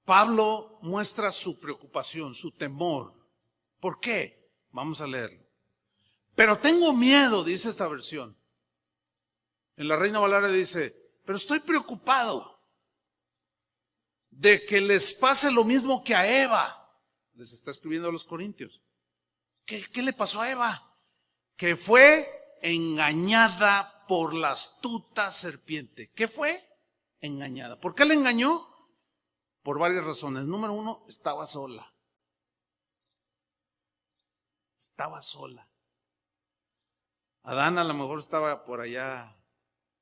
Pablo muestra su preocupación, su temor. ¿Por qué? Vamos a leerlo. Pero tengo miedo, dice esta versión. En la Reina Valera dice, pero estoy preocupado de que les pase lo mismo que a Eva. Les está escribiendo a los corintios. ¿Qué le pasó a Eva? Que fue engañada por la astuta serpiente. ¿Qué fue? Engañada. ¿Por qué le engañó? Por varias razones. Número 1, estaba sola. Estaba sola. Adán a lo mejor estaba por allá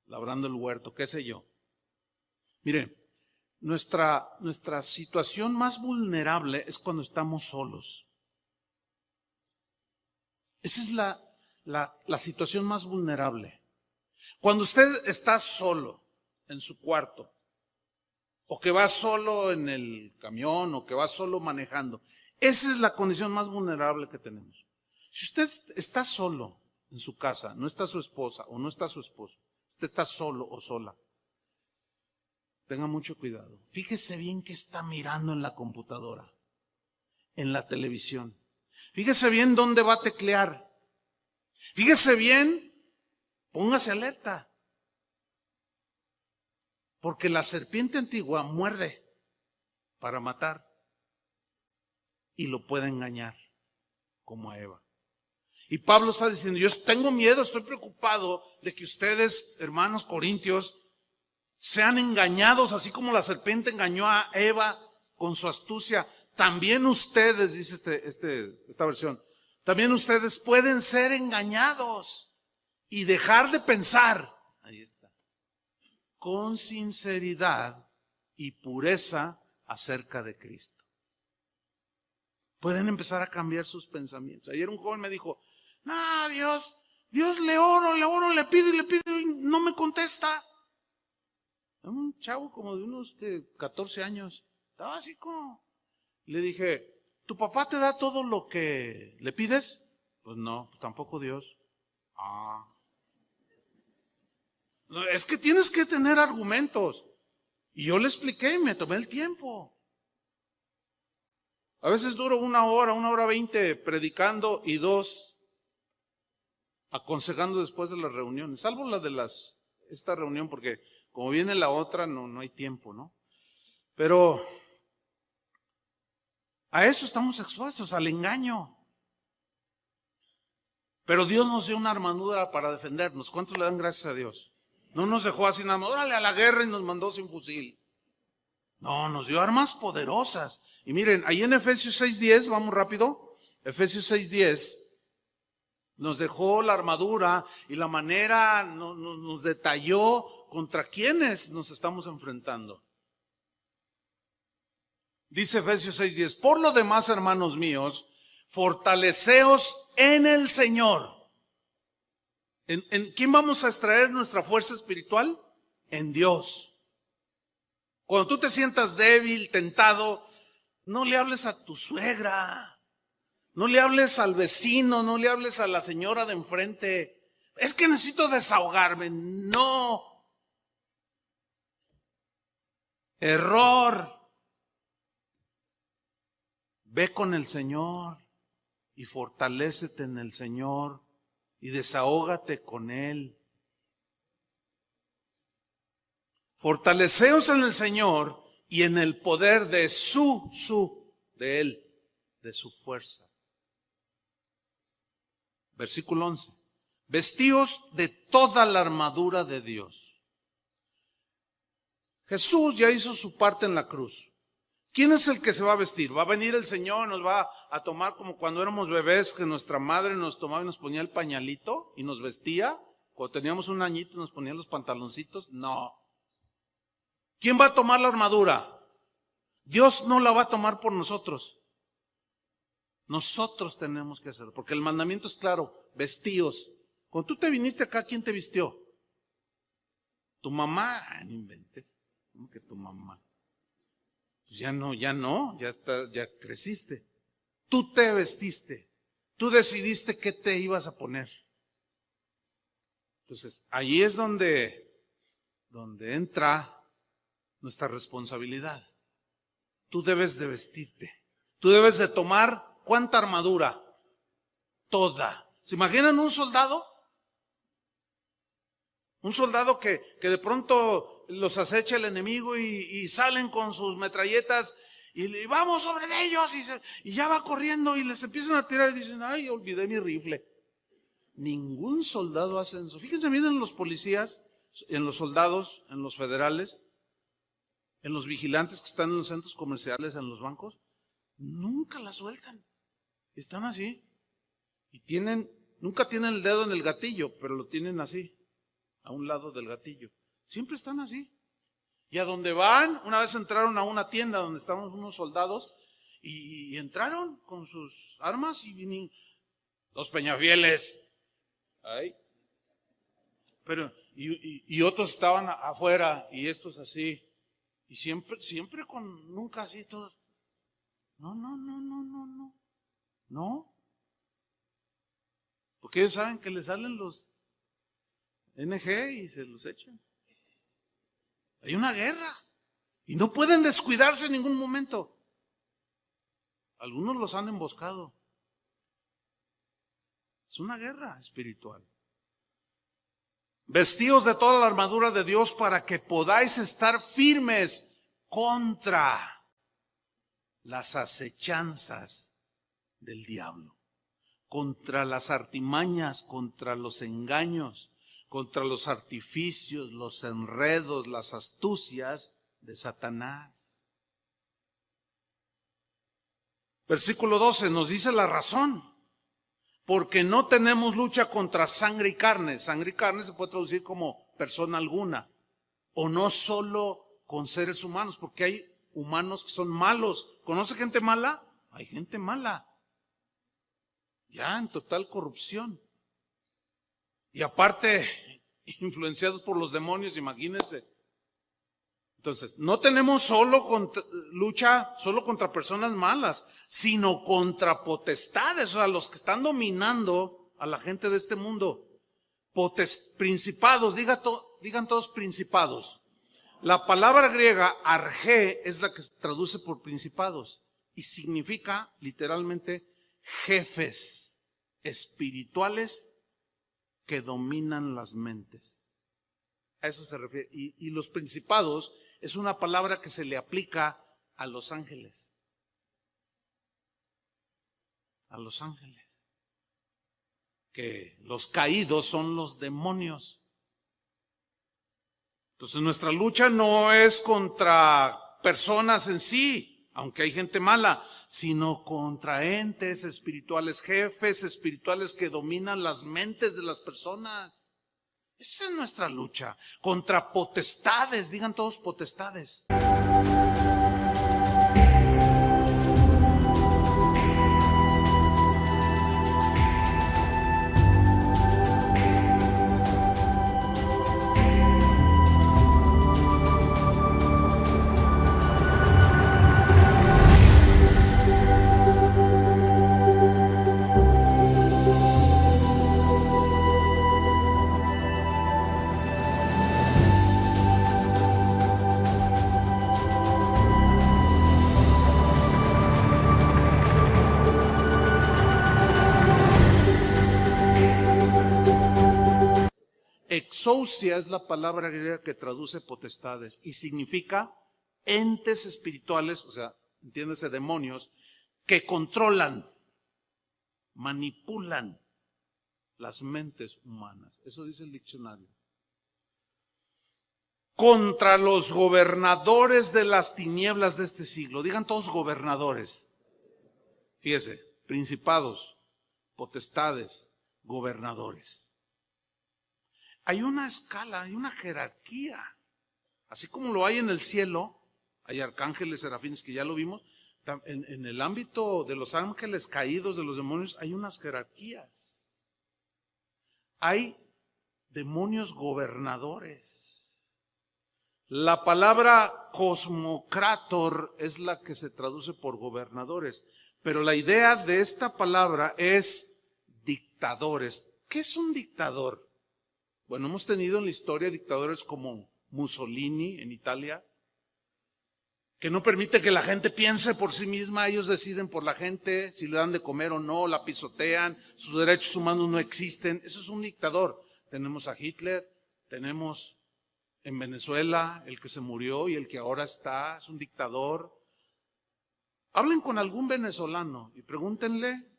labrando el huerto, qué sé yo. Mire, nuestra situación más vulnerable es cuando estamos solos. Esa es la situación más vulnerable. Cuando usted está solo en su cuarto, o que va solo en el camión, o que va solo manejando, esa es la condición más vulnerable que tenemos. Si usted está solo en su casa, no está su esposa o no está su esposo, usted está solo o sola, tenga mucho cuidado. Fíjese bien qué está mirando en la computadora, en la televisión. Fíjese bien dónde va a teclear. Fíjese bien, póngase alerta. Porque la serpiente antigua muerde para matar y lo puede engañar, como a Eva. Y Pablo está diciendo, yo tengo miedo, estoy preocupado de que ustedes, hermanos corintios, sean engañados, así como la serpiente engañó a Eva con su astucia. También ustedes, dice esta versión, también ustedes pueden ser engañados y dejar de pensar, ahí está, con sinceridad y pureza acerca de Cristo. Pueden empezar a cambiar sus pensamientos. Ayer un joven me dijo, no, Dios le oro, le pido y no me contesta. Un chavo como de unos 14 años, estaba así como, le dije, ¿tu papá te da todo lo que le pides? Pues no, pues tampoco Dios. No, es que tienes que tener argumentos. Y yo le expliqué y me tomé el tiempo. A veces duro 1 hora 20 predicando y 2 aconsejando después de las reuniones, salvo la de esta reunión, porque como viene la otra no hay tiempo, ¿no? Pero a eso estamos expuestos, al engaño. Pero Dios nos dio una armadura para defendernos. ¿Cuántos le dan gracias a Dios? No nos dejó así nada más, órale a la guerra y nos mandó sin fusil. No, nos dio armas poderosas. Y miren, ahí en Efesios 6:10, vamos rápido, Efesios 6:10, nos dejó la armadura y la manera, nos detalló contra quiénes nos estamos enfrentando. Dice Efesios 6:10, por lo demás, hermanos míos, fortaleceos en el Señor. ¿En quién vamos a extraer nuestra fuerza espiritual? En Dios. Cuando tú te sientas débil, tentado, no le hables a tu suegra, no le hables al vecino, no le hables a la señora de enfrente. Es que necesito desahogarme. No. Error. Ve con el Señor y fortalécete en el Señor y desahógate con Él. Fortaleceos en el Señor y en el poder de de Él, de su fuerza. Versículo 11. Vestíos de toda la armadura de Dios. Jesús ya hizo su parte en la cruz. ¿Quién es el que se va a vestir? ¿Va a venir el Señor, nos va a tomar como cuando éramos bebés, que nuestra madre nos tomaba y nos ponía el pañalito y nos vestía? Cuando teníamos un añito nos ponía los pantaloncitos. No. ¿Quién va a tomar la armadura? Dios no la va a tomar por nosotros. Nosotros tenemos que hacerlo, porque el mandamiento es claro, vestíos. Cuando tú te viniste acá, ¿quién te vistió? Tu mamá. No inventes. ¿Cómo que tu mamá? Pues ya creciste. Tú te vestiste. Tú decidiste qué te ibas a poner. Entonces, ahí es donde entra nuestra responsabilidad. Tú debes de vestirte. Tú debes de tomar, ¿cuánta armadura? Toda. ¿Se imaginan un soldado? Un soldado que de pronto los acecha el enemigo y salen con sus metralletas y vamos sobre ellos y ya va corriendo y les empiezan a tirar y dicen, ay, olvidé mi rifle. Ningún soldado hace eso. Fíjense bien en los policías, en los soldados, en los federales, en los vigilantes que están en los centros comerciales, en los bancos, nunca la sueltan. Están así. Y nunca tienen el dedo en el gatillo, pero lo tienen así, a un lado del gatillo. Siempre están así. Y a donde van, una vez entraron a una tienda donde estaban unos soldados y entraron con sus armas y vinieron los Peñafieles. Ahí. Pero, y otros estaban afuera y estos así. Y siempre nunca así todos. No. No. Porque ellos saben que les salen los NG y se los echan. Hay una guerra. Y no pueden descuidarse en ningún momento. Algunos los han emboscado. Es una guerra espiritual. Vestíos de toda la armadura de Dios para que podáis estar firmes contra las acechanzas del diablo, contra las artimañas, contra los engaños, contra los artificios, los enredos, las astucias de Satanás. Versículo 12 nos dice la razón. Porque no tenemos lucha contra sangre y carne. Sangre y carne se puede traducir como persona alguna. O no solo con seres humanos, porque hay humanos que son malos. ¿Conoce gente mala? Hay gente mala. Ya en total corrupción. Y aparte, influenciados por los demonios, imagínense. Entonces, no tenemos lucha solo contra personas malas, sino contra potestades, o sea, los que están dominando a la gente de este mundo. Principados, digan todos principados. La palabra griega argé es la que se traduce por principados y significa literalmente jefes espirituales que dominan las mentes. A eso se refiere. Y los principados es una palabra que se le aplica a los ángeles. A los ángeles. Que los caídos son los demonios. Entonces nuestra lucha no es contra personas en sí, aunque hay gente mala, sino contra entes espirituales, jefes espirituales que dominan las mentes de las personas. Esa es nuestra lucha, contra potestades, digan todos potestades. Exousia es la palabra griega que traduce potestades y significa entes espirituales, o sea, entiéndase, demonios, que controlan, manipulan las mentes humanas. Eso dice el diccionario. Contra los gobernadores de las tinieblas de este siglo. Digan todos gobernadores. Fíjese, principados, potestades, gobernadores. Hay una escala, hay una jerarquía. Así como lo hay en el cielo, hay arcángeles, serafines, que ya lo vimos. En el ámbito de los ángeles caídos, de los demonios, hay unas jerarquías. Hay demonios gobernadores. La palabra cosmocrator es la que se traduce por gobernadores. Pero la idea de esta palabra es dictadores. ¿Qué es un dictador? Bueno, hemos tenido en la historia dictadores como Mussolini en Italia, que no permite que la gente piense por sí misma, ellos deciden por la gente si le dan de comer o no, la pisotean, sus derechos humanos no existen. Eso es un dictador. Tenemos a Hitler, tenemos en Venezuela el que se murió y el que ahora está, es un dictador. Hablen con algún venezolano y pregúntenle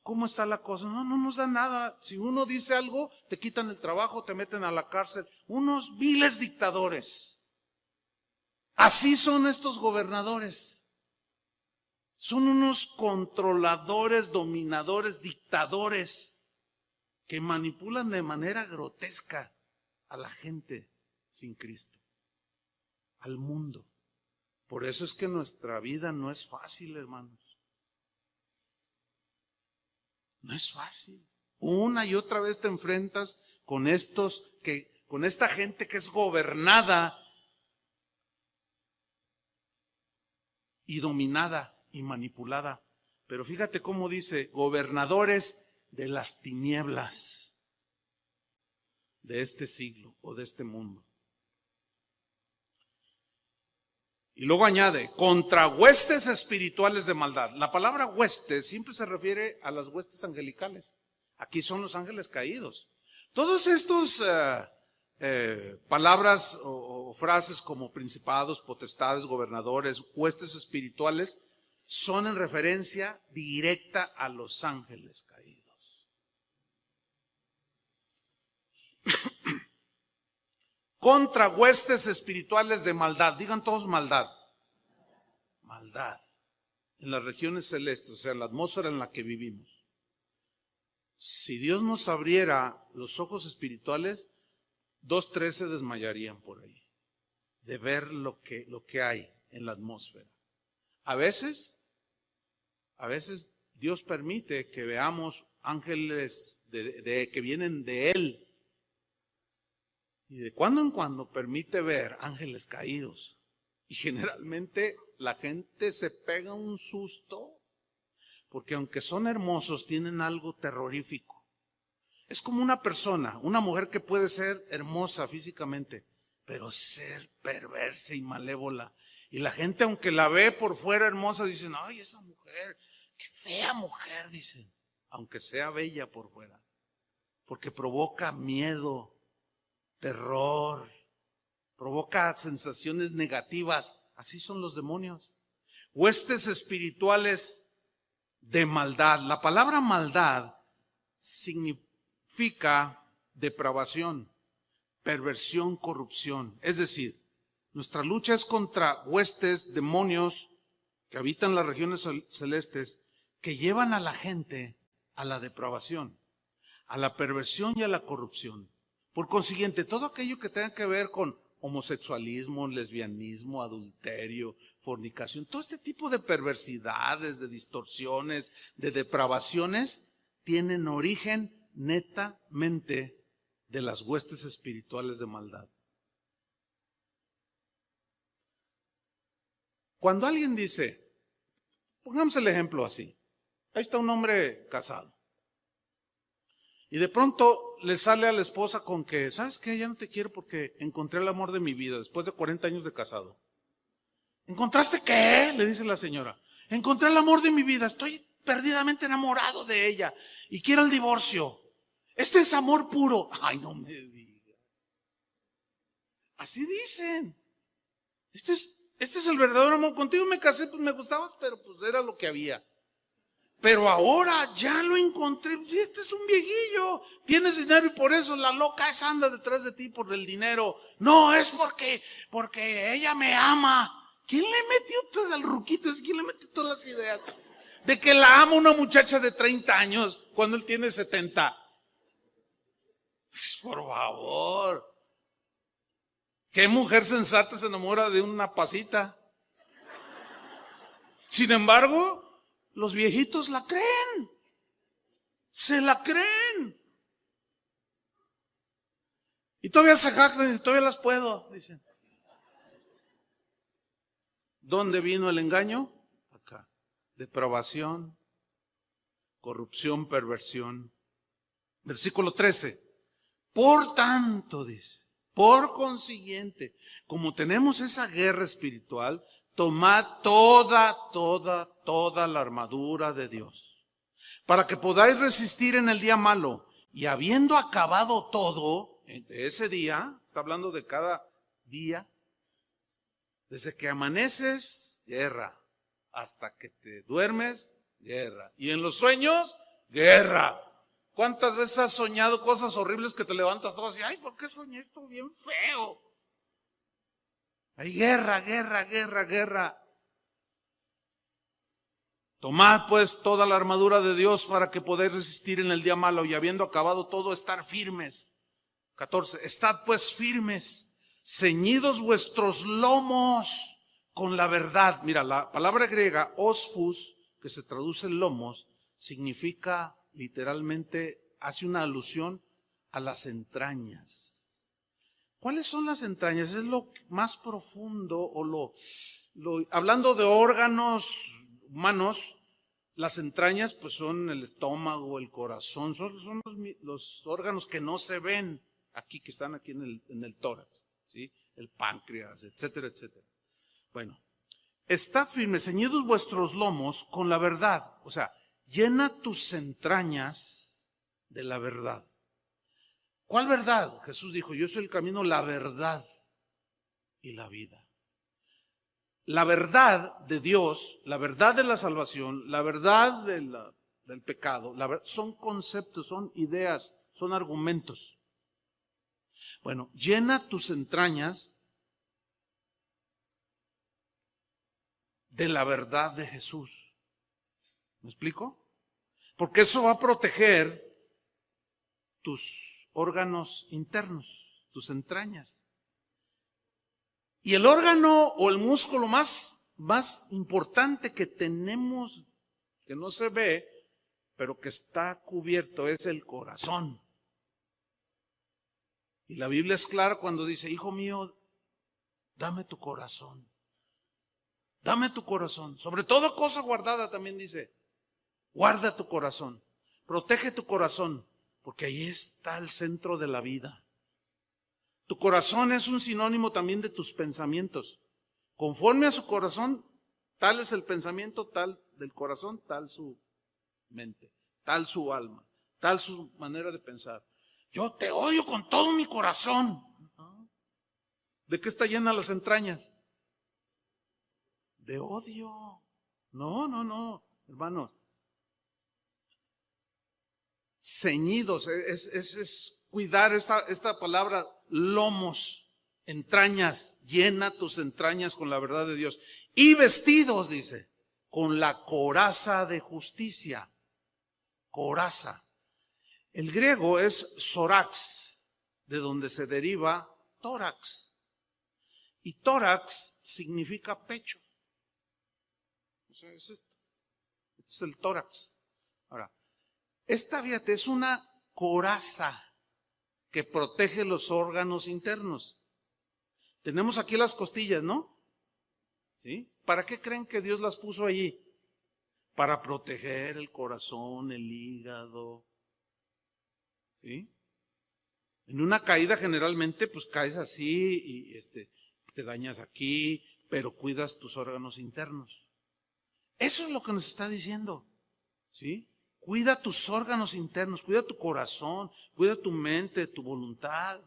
¿cómo está la cosa? No nos da nada. Si uno dice algo, te quitan el trabajo, te meten a la cárcel. Unos viles dictadores. Así son estos gobernadores. Son unos controladores, dominadores, dictadores que manipulan de manera grotesca a la gente sin Cristo. al mundo. Por eso es que nuestra vida no es fácil, hermanos. No es fácil. Una y otra vez te enfrentas con con esta gente que es gobernada y dominada y manipulada. Pero fíjate cómo dice, gobernadores de las tinieblas de este siglo o de este mundo. Y luego añade, contra huestes espirituales de maldad. La palabra huestes siempre se refiere a las huestes angelicales. Aquí son los ángeles caídos. Todos estos palabras o frases como principados, potestades, gobernadores, huestes espirituales, son en referencia directa a los ángeles caídos. Contra huestes espirituales de maldad. Digan todos maldad. Maldad. En las regiones celestes, o sea, en la atmósfera en la que vivimos. Si Dios nos abriera los ojos espirituales, 2, 3 se desmayarían por ahí. De ver lo que hay en la atmósfera. A veces Dios permite que veamos ángeles que vienen de Él. Y de cuando en cuando permite ver ángeles caídos. Y generalmente la gente se pega un susto, porque aunque son hermosos, tienen algo terrorífico. Es como una persona, una mujer que puede ser hermosa físicamente, pero ser perversa y malévola. Y la gente, aunque la ve por fuera hermosa, dicen, ay, esa mujer, qué fea mujer, dicen, aunque sea bella por fuera, porque provoca miedo, terror, provoca sensaciones negativas. Así son los demonios. Huestes espirituales de maldad. La palabra maldad significa depravación, perversión, corrupción. Es decir, nuestra lucha es contra huestes, demonios que habitan las regiones celestes, que llevan a la gente a la depravación, a la perversión y a la corrupción. Por consiguiente, todo aquello que tenga que ver con homosexualismo, lesbianismo, adulterio, fornicación, todo este tipo de perversidades, de distorsiones, de depravaciones, tienen origen netamente de las huestes espirituales de maldad. Cuando alguien dice, pongamos el ejemplo así, ahí está un hombre casado, y de pronto le sale a la esposa con que, ¿sabes qué? Ya no te quiero porque encontré el amor de mi vida después de 40 años de casado. ¿Encontraste qué? Le dice la señora. Encontré el amor de mi vida, estoy perdidamente enamorado de ella y quiero el divorcio. Este es amor puro. Ay, no me digas. Así dicen. Este es el verdadero amor. Contigo me casé, pues me gustabas, pero pues era lo que había. Pero ahora ya lo encontré. Si este es un viejillo, tienes dinero y por eso la loca esa anda detrás de ti por el dinero. No, es porque ella me ama. ¿Quién le metió todas al ruquito? ¿Quién le metió todas las ideas? De que la ama una muchacha de 30 años cuando él tiene 70. Por favor. ¿Qué mujer sensata se enamora de una pasita? Sin embargo, los viejitos la creen. Se la creen. Y todavía se jactan y todavía las puedo, dicen. ¿Dónde vino el engaño? Acá. Depravación, corrupción, perversión. Versículo 13. Por tanto, dice, por consiguiente, como tenemos esa guerra espiritual, tomad toda la armadura de Dios, para que podáis resistir en el día malo, y habiendo acabado todo, de ese día, está hablando de cada día, desde que amaneces, guerra, hasta que te duermes, guerra, y en los sueños, guerra. ¿Cuántas veces has soñado cosas horribles que te levantas todo así? Ay, ¿por qué soñé esto bien feo? Hay guerra, guerra, guerra, guerra. Tomad pues toda la armadura de Dios para que podáis resistir en el día malo y habiendo acabado todo, estar firmes. 14. Estad pues firmes, ceñidos vuestros lomos con la verdad. Mira, la palabra griega osfus, que se traduce en lomos, significa literalmente, hace una alusión a las entrañas. ¿Cuáles son las entrañas? Es lo más profundo, o hablando de órganos humanos, las entrañas pues son el estómago, el corazón, son los órganos que no se ven aquí, que están aquí en el tórax, ¿sí? El páncreas, etcétera, etcétera. Bueno, estad firmes, ceñidos vuestros lomos con la verdad. O sea, llena tus entrañas de la verdad. ¿Cuál verdad? Jesús dijo, yo soy el camino, la verdad y la vida. La verdad de Dios, la verdad de la salvación, la verdad del pecado, son conceptos, son ideas, son argumentos. Bueno, llena tus entrañas de la verdad de Jesús. ¿Me explico? Porque eso va a proteger tus órganos internos, tus entrañas. Y el órgano o el músculo más importante que tenemos, que no se ve, pero que está cubierto, es el corazón. Y la Biblia es clara cuando dice, hijo mío, dame tu corazón. Dame tu corazón. Sobre toda cosa guardada también dice, guarda tu corazón. Protege tu corazón, porque ahí está el centro de la vida. Tu corazón es un sinónimo también de tus pensamientos. Conforme a su corazón, tal es el pensamiento, tal del corazón, tal su mente, tal su alma, tal su manera de pensar. Yo te odio con todo mi corazón. ¿De qué está llena las entrañas? De odio. No, hermanos. Ceñidos, es cuidar esta palabra, lomos, entrañas, llena tus entrañas con la verdad de Dios. Y vestidos, dice, con la coraza de justicia. Coraza. El griego es sorax, de donde se deriva tórax. Y tórax significa pecho. O sea, este es el tórax. Ahora, esta, fíjate, es una coraza que protege los órganos internos. Tenemos aquí las costillas, ¿no? ¿Sí? ¿Para qué creen que Dios las puso allí? Para proteger el corazón, el hígado. ¿Sí? En una caída generalmente pues caes así y te dañas aquí, pero cuidas tus órganos internos. Eso es lo que nos está diciendo. ¿Sí? Cuida tus órganos internos, cuida tu corazón, cuida tu mente, tu voluntad.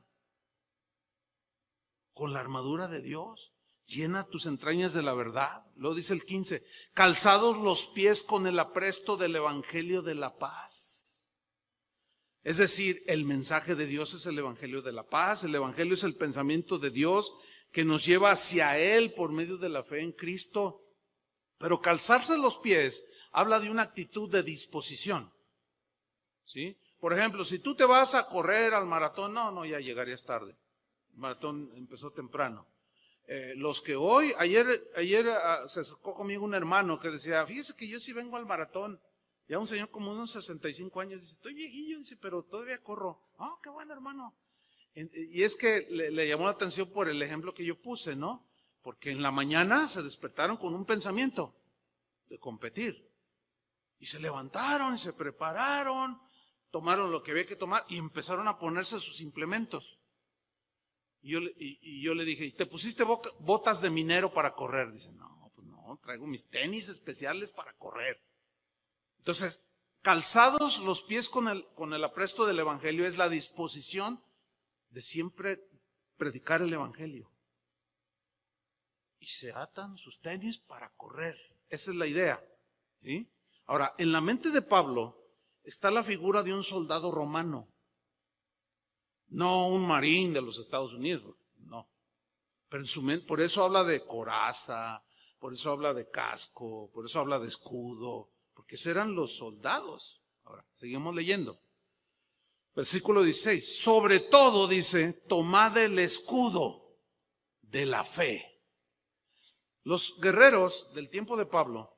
Con la armadura de Dios, llena tus entrañas de la verdad. Luego dice el 15, calzados los pies con el apresto del evangelio de la paz. Es decir, el mensaje de Dios es el evangelio de la paz. El evangelio es el pensamiento de Dios que nos lleva hacia Él por medio de la fe en Cristo. Pero calzarse los pies habla de una actitud de disposición. ¿Sí? Por ejemplo, si tú te vas a correr al maratón, no, ya llegarías tarde. El maratón empezó temprano. Los que ayer se acercó conmigo un hermano que decía, fíjese que yo sí vengo al maratón. Ya un señor como unos 65 años, dice, estoy viejillo, dice, pero todavía corro. Oh, qué bueno, hermano. Y es que le llamó la atención por el ejemplo que yo puse, ¿no? Porque en la mañana se despertaron con un pensamiento de competir. Y se levantaron y se prepararon, tomaron lo que había que tomar y empezaron a ponerse sus implementos. Y yo le dije, ¿y te pusiste botas de minero para correr? Dice, no, pues no, traigo mis tenis especiales para correr. Entonces, calzados los pies con el apresto del evangelio es la disposición de siempre predicar el evangelio. Y se atan sus tenis para correr. Esa es la idea. ¿Sí? Ahora, en la mente de Pablo está la figura de un soldado romano. No un marín de los Estados Unidos, no. Pero en su mente, por eso habla de coraza, por eso habla de casco, por eso habla de escudo, porque esos eran los soldados. Ahora, seguimos leyendo. Versículo 16, sobre todo dice, tomad el escudo. de la fe. Los guerreros del tiempo de Pablo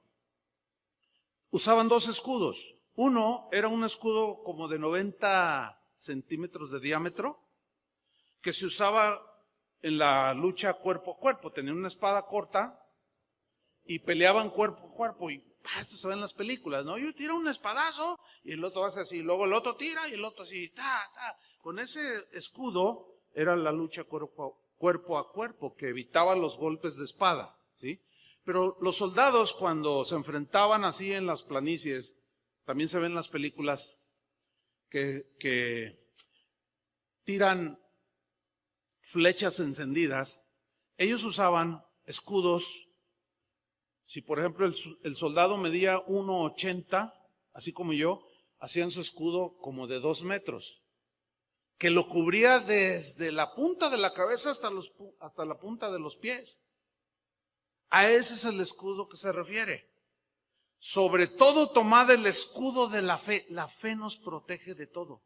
usaban dos escudos. Uno era un escudo como de 90 centímetros de diámetro, que se usaba en la lucha cuerpo a cuerpo. Tenían una espada corta y peleaban cuerpo a cuerpo. Y esto se ve en las películas, ¿no? Yo tiro un espadazo y el otro hace así, luego el otro tira y el otro así, Con ese escudo era la lucha cuerpo a cuerpo, que evitaba los golpes de espada, ¿sí? Pero los soldados, cuando se enfrentaban así en las planicies, también se ven en las películas, que tiran flechas encendidas, ellos usaban escudos. Si por ejemplo el soldado medía 1,80, así como yo, hacían su escudo como de 2 metros, que lo cubría desde la punta de la cabeza hasta la punta de los pies. A ese es el escudo que se refiere. Sobre todo tomad el escudo de la fe. La fe nos protege de todo.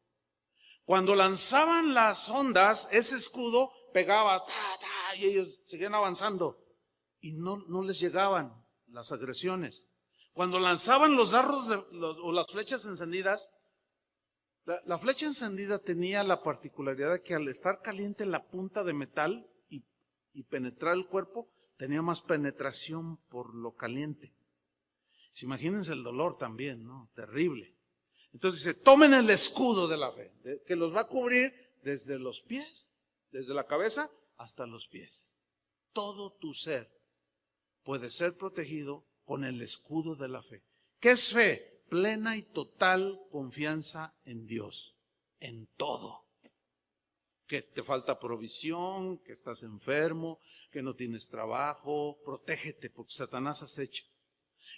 Cuando lanzaban las ondas, ese escudo pegaba, y ellos seguían avanzando y no les llegaban las agresiones. Cuando lanzaban los dardos o las flechas encendidas, la flecha encendida tenía la particularidad de que al estar caliente en la punta de metal y penetrar el cuerpo, tenía más penetración por lo caliente. Imagínense el dolor también, ¿no? Terrible. Entonces dice, tomen el escudo de la fe, que los va a cubrir desde los pies, desde la cabeza hasta los pies. Todo tu ser puede ser protegido con el escudo de la fe. ¿Qué es fe? Plena y total confianza en Dios, en todo. Que te falta provisión, que estás enfermo, que no tienes trabajo, protégete porque Satanás acecha.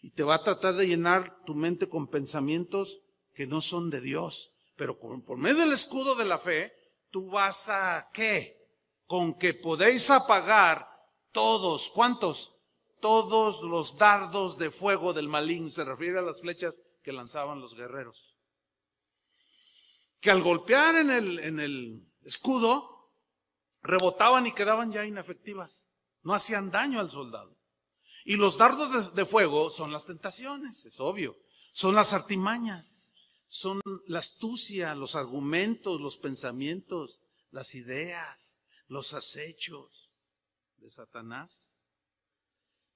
Y te va a tratar de llenar tu mente con pensamientos que no son de Dios. Pero por medio del escudo de la fe, tú vas a ¿qué? Con que podéis apagar todos, ¿cuántos? Todos los dardos de fuego del maligno. Se refiere a las flechas que lanzaban los guerreros. Que al golpear en el escudo, rebotaban y quedaban ya inefectivas. No hacían daño al soldado. Y los dardos de fuego son las tentaciones, es obvio. Son las artimañas, son la astucia, los argumentos, los pensamientos, las ideas, los acechos de Satanás.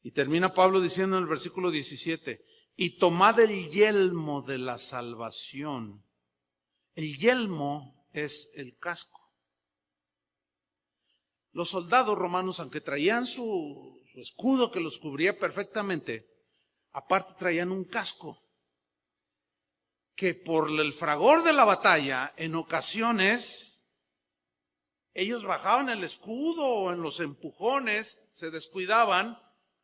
Y termina Pablo diciendo en el versículo 17, y tomad el yelmo de la salvación. El yelmo es el casco. Los soldados romanos, aunque traían su escudo que los cubría perfectamente, aparte traían un casco que por el fragor de la batalla, en ocasiones, ellos bajaban el escudo o en los empujones, se descuidaban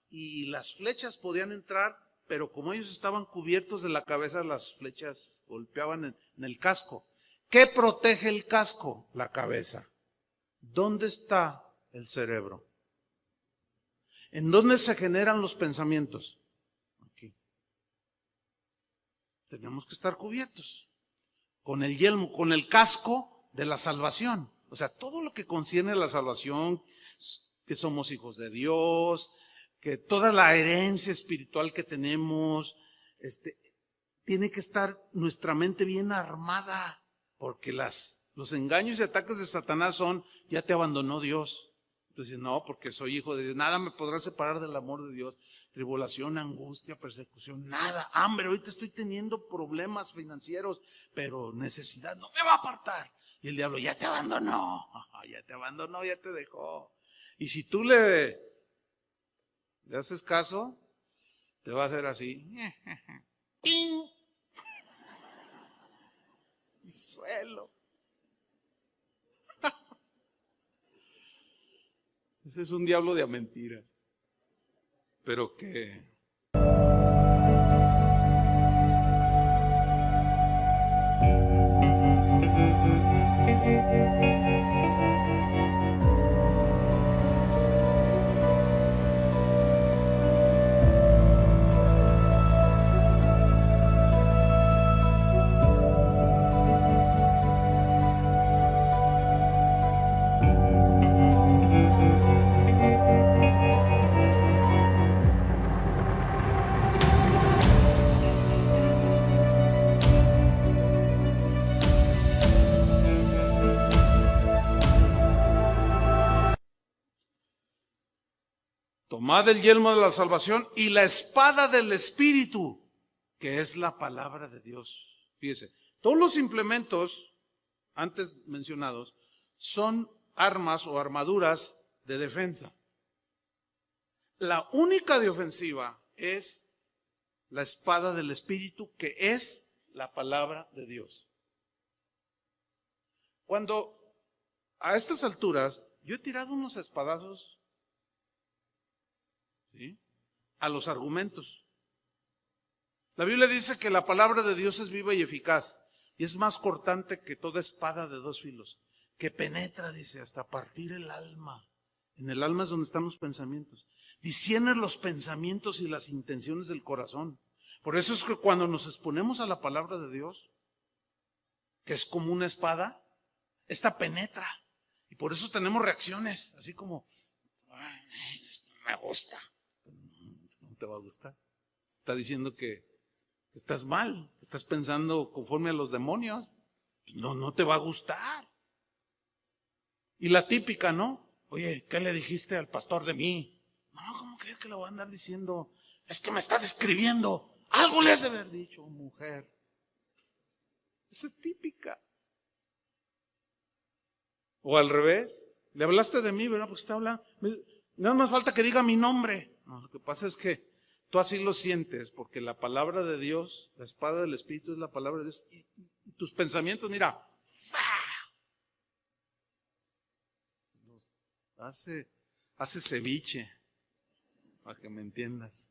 y las flechas podían entrar, pero como ellos estaban cubiertos de la cabeza, las flechas golpeaban en el casco. ¿Qué protege el casco? La cabeza. ¿Dónde está el cerebro? ¿En dónde se generan los pensamientos? Aquí. Tenemos que estar cubiertos con el yelmo, con el casco de la salvación. O sea, todo lo que concierne a la salvación, que somos hijos de Dios, que toda la herencia espiritual que tenemos, tiene que estar nuestra mente bien armada, porque los engaños y ataques de Satanás son, ya te abandonó Dios. Entonces, no, porque soy hijo de Dios, nada me podrá separar del amor de Dios. Tribulación, angustia, persecución, nada. Hambre, ahorita estoy teniendo problemas financieros, pero necesidad no me va a apartar. Y el diablo, ya te abandonó, ya te dejó. Y si tú le haces caso, te va a hacer así. ¡Ting! Y suelo. Ese es un diablo de mentiras. Pero que tomad el yelmo de la salvación y la espada del Espíritu, que es la palabra de Dios. Fíjese, todos los implementos antes mencionados son armas o armaduras de defensa. La única de ofensiva es la espada del Espíritu, que es la palabra de Dios. Cuando a estas alturas yo he tirado unos espadazos, ¿sí?, a los argumentos. La Biblia dice que la palabra de Dios es viva y eficaz, y es más cortante que toda espada de dos filos, que penetra, dice, hasta partir el alma. En el alma es donde están los pensamientos. Discierne los pensamientos y las intenciones del corazón. Por eso es que cuando nos exponemos a la palabra de Dios, que es como una espada, esta penetra. Y por eso tenemos reacciones, así como, esto me gusta. No te va a gustar. Está diciendo que estás mal, estás pensando conforme a los demonios. No te va a gustar. Y la típica, ¿no? Oye, ¿qué le dijiste al pastor de mí? No, ¿cómo crees que le voy a andar diciendo? Es que me está describiendo. Algo le has de haber dicho, mujer. Esa es típica. O al revés, le hablaste de mí, ¿verdad? Porque está hablando. Nada más falta que diga mi nombre. No, lo que pasa es que tú así lo sientes, porque la palabra de Dios, la espada del Espíritu es la palabra de Dios. Y tus pensamientos, mira, hace ceviche, para que me entiendas.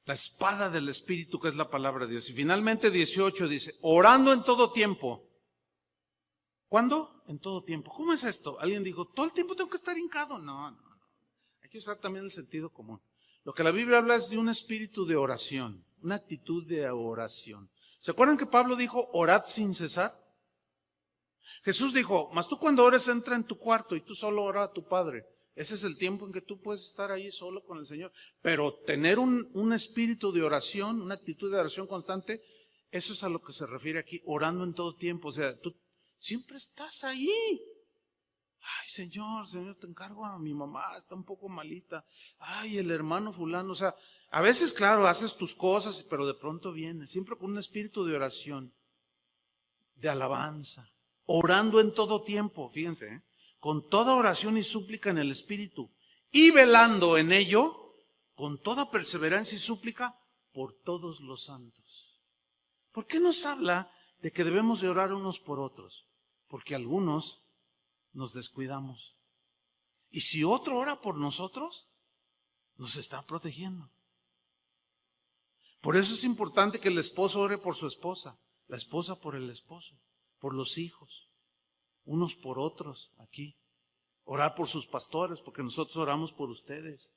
La espada del Espíritu, que es la palabra de Dios. Y finalmente 18 dice, orando en todo tiempo. ¿Cuándo? En todo tiempo. ¿Cómo es esto? Alguien dijo, ¿todo el tiempo tengo que estar hincado? No. Hay que usar también el sentido común. Lo que la Biblia habla es de un espíritu de oración, una actitud de oración. ¿Se acuerdan que Pablo dijo, orad sin cesar? Jesús dijo, mas tú cuando ores entra en tu cuarto y tú solo ora a tu Padre. Ese es el tiempo en que tú puedes estar ahí solo con el Señor. Pero tener un espíritu de oración, una actitud de oración constante, eso es a lo que se refiere aquí, orando en todo tiempo. O sea, tú siempre estás ahí. Ay, Señor, te encargo a mi mamá, está un poco malita. Ay, el hermano fulano. O sea, a veces, claro, haces tus cosas, pero de pronto viene, siempre con un espíritu de oración, de alabanza, orando en todo tiempo, fíjense, con toda oración y súplica en el Espíritu, y velando en ello, con toda perseverancia y súplica, por todos los santos. ¿Por qué nos habla de que debemos de orar unos por otros? Porque algunos nos descuidamos. Y si otro ora por nosotros, nos está protegiendo. Por eso es importante que el esposo ore por su esposa, la esposa por el esposo, por los hijos, unos por otros aquí. Orar por sus pastores, porque nosotros oramos por ustedes.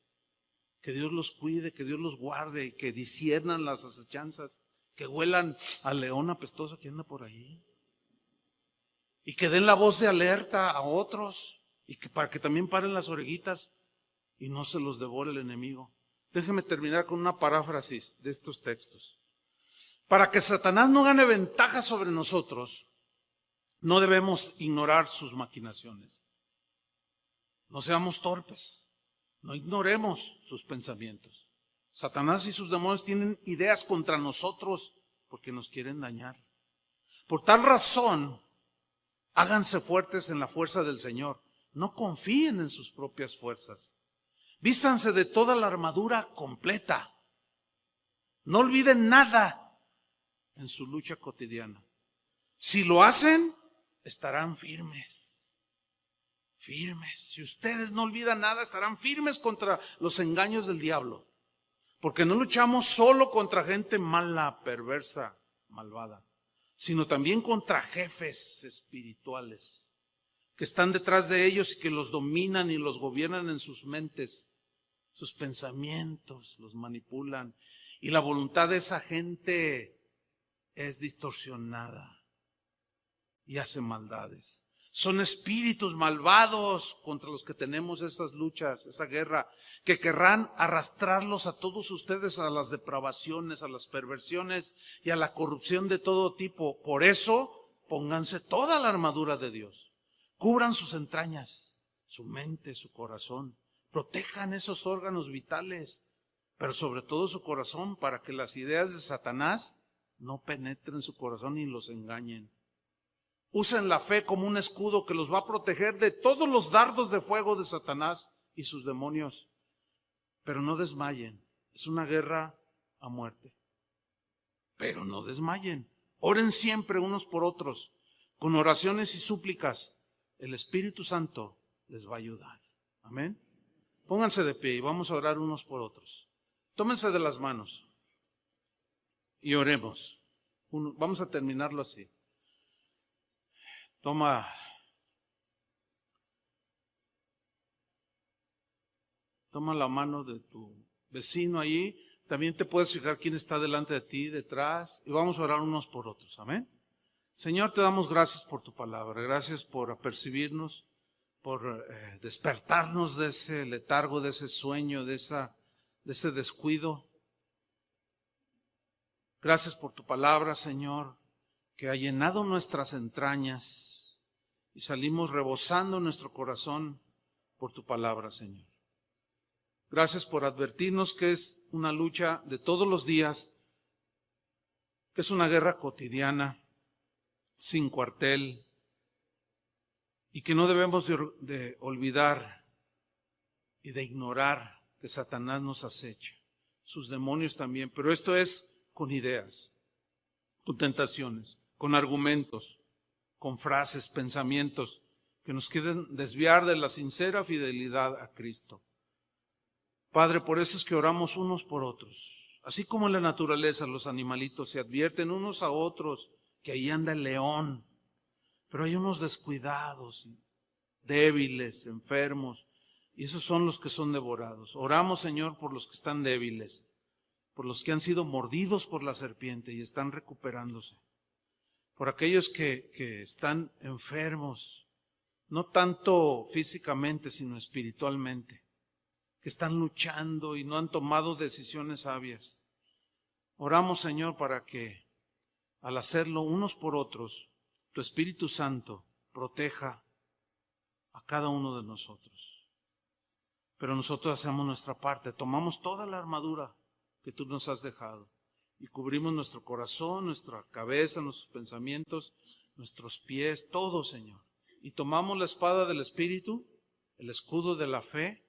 Que Dios los cuide, que Dios los guarde, que disciernan las acechanzas, que huelan al león apestoso que anda por ahí. Y que den la voz de alerta a otros, y que para que también paren las orejitas y no se los devore el enemigo. Déjeme terminar con una paráfrasis de estos textos. Para que Satanás no gane ventaja sobre nosotros, no debemos ignorar sus maquinaciones. No seamos torpes, no ignoremos sus pensamientos. Satanás y sus demonios tienen ideas contra nosotros porque nos quieren dañar. Por tal razón, háganse fuertes en la fuerza del Señor. No confíen en sus propias fuerzas. Vístanse de toda la armadura completa. No olviden nada en su lucha cotidiana. Si lo hacen, estarán firmes. Firmes. Si ustedes no olvidan nada, estarán firmes contra los engaños del diablo. Porque no luchamos solo contra gente mala, perversa, malvada, sino también contra jefes espirituales que están detrás de ellos y que los dominan y los gobiernan en sus mentes, sus pensamientos, los manipulan. Y la voluntad de esa gente es distorsionada y hace maldades. Son espíritus malvados contra los que tenemos esas luchas, esa guerra, que querrán arrastrarlos a todos ustedes a las depravaciones, a las perversiones y a la corrupción de todo tipo. Por eso, pónganse toda la armadura de Dios, Cubran sus entrañas, su mente, su corazón. Protejan esos órganos vitales, pero sobre todo su corazón, para que las ideas de Satanás no penetren su corazón y los engañen. Usen la fe como un escudo que los va a proteger de todos los dardos de fuego de Satanás y sus demonios. Pero no desmayen. Es una guerra a muerte. Pero no desmayen. Oren siempre unos por otros, con oraciones y súplicas. El Espíritu Santo les va a ayudar. Amén. Pónganse de pie y vamos a orar unos por otros. Tómense de las manos y oremos. Vamos a terminarlo así. Toma la mano de tu vecino allí. También te puedes fijar quién está delante de ti, detrás. Y vamos a orar unos por otros. Amén. Señor, te damos gracias por tu palabra. Gracias por apercibirnos, por despertarnos de ese letargo, de ese sueño, de ese descuido. Gracias por tu palabra, Señor, que ha llenado nuestras entrañas y salimos rebosando nuestro corazón por tu palabra, Señor. Gracias por advertirnos que es una lucha de todos los días, que es una guerra cotidiana, sin cuartel, y que no debemos de olvidar y de ignorar que Satanás nos acecha, sus demonios también, pero esto es con ideas, con tentaciones, con argumentos, con frases, pensamientos que nos quieren desviar de la sincera fidelidad a Cristo. Padre, por eso es que oramos unos por otros. Así como en la naturaleza los animalitos se advierten unos a otros que ahí anda el león, pero hay unos descuidados, débiles, enfermos, y esos son los que son devorados. Oramos, Señor, por los que están débiles, por los que han sido mordidos por la serpiente y están recuperándose, por aquellos que están enfermos, no tanto físicamente, sino espiritualmente, que están luchando y no han tomado decisiones sabias. Oramos, Señor, para que al hacerlo unos por otros, tu Espíritu Santo proteja a cada uno de nosotros. Pero nosotros hacemos nuestra parte, tomamos toda la armadura que tú nos has dejado y cubrimos nuestro corazón, nuestra cabeza, nuestros pensamientos, nuestros pies, todo, Señor. Y tomamos la espada del Espíritu, el escudo de la fe,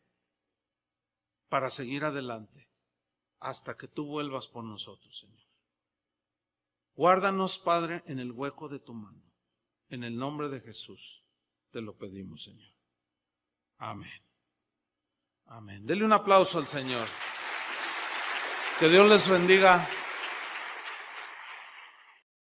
para seguir adelante hasta que tú vuelvas por nosotros, Señor. Guárdanos, Padre, en el hueco de tu mano. En el nombre de Jesús te lo pedimos, Señor. Amén. Amén. Dele un aplauso al Señor. Que Dios les bendiga.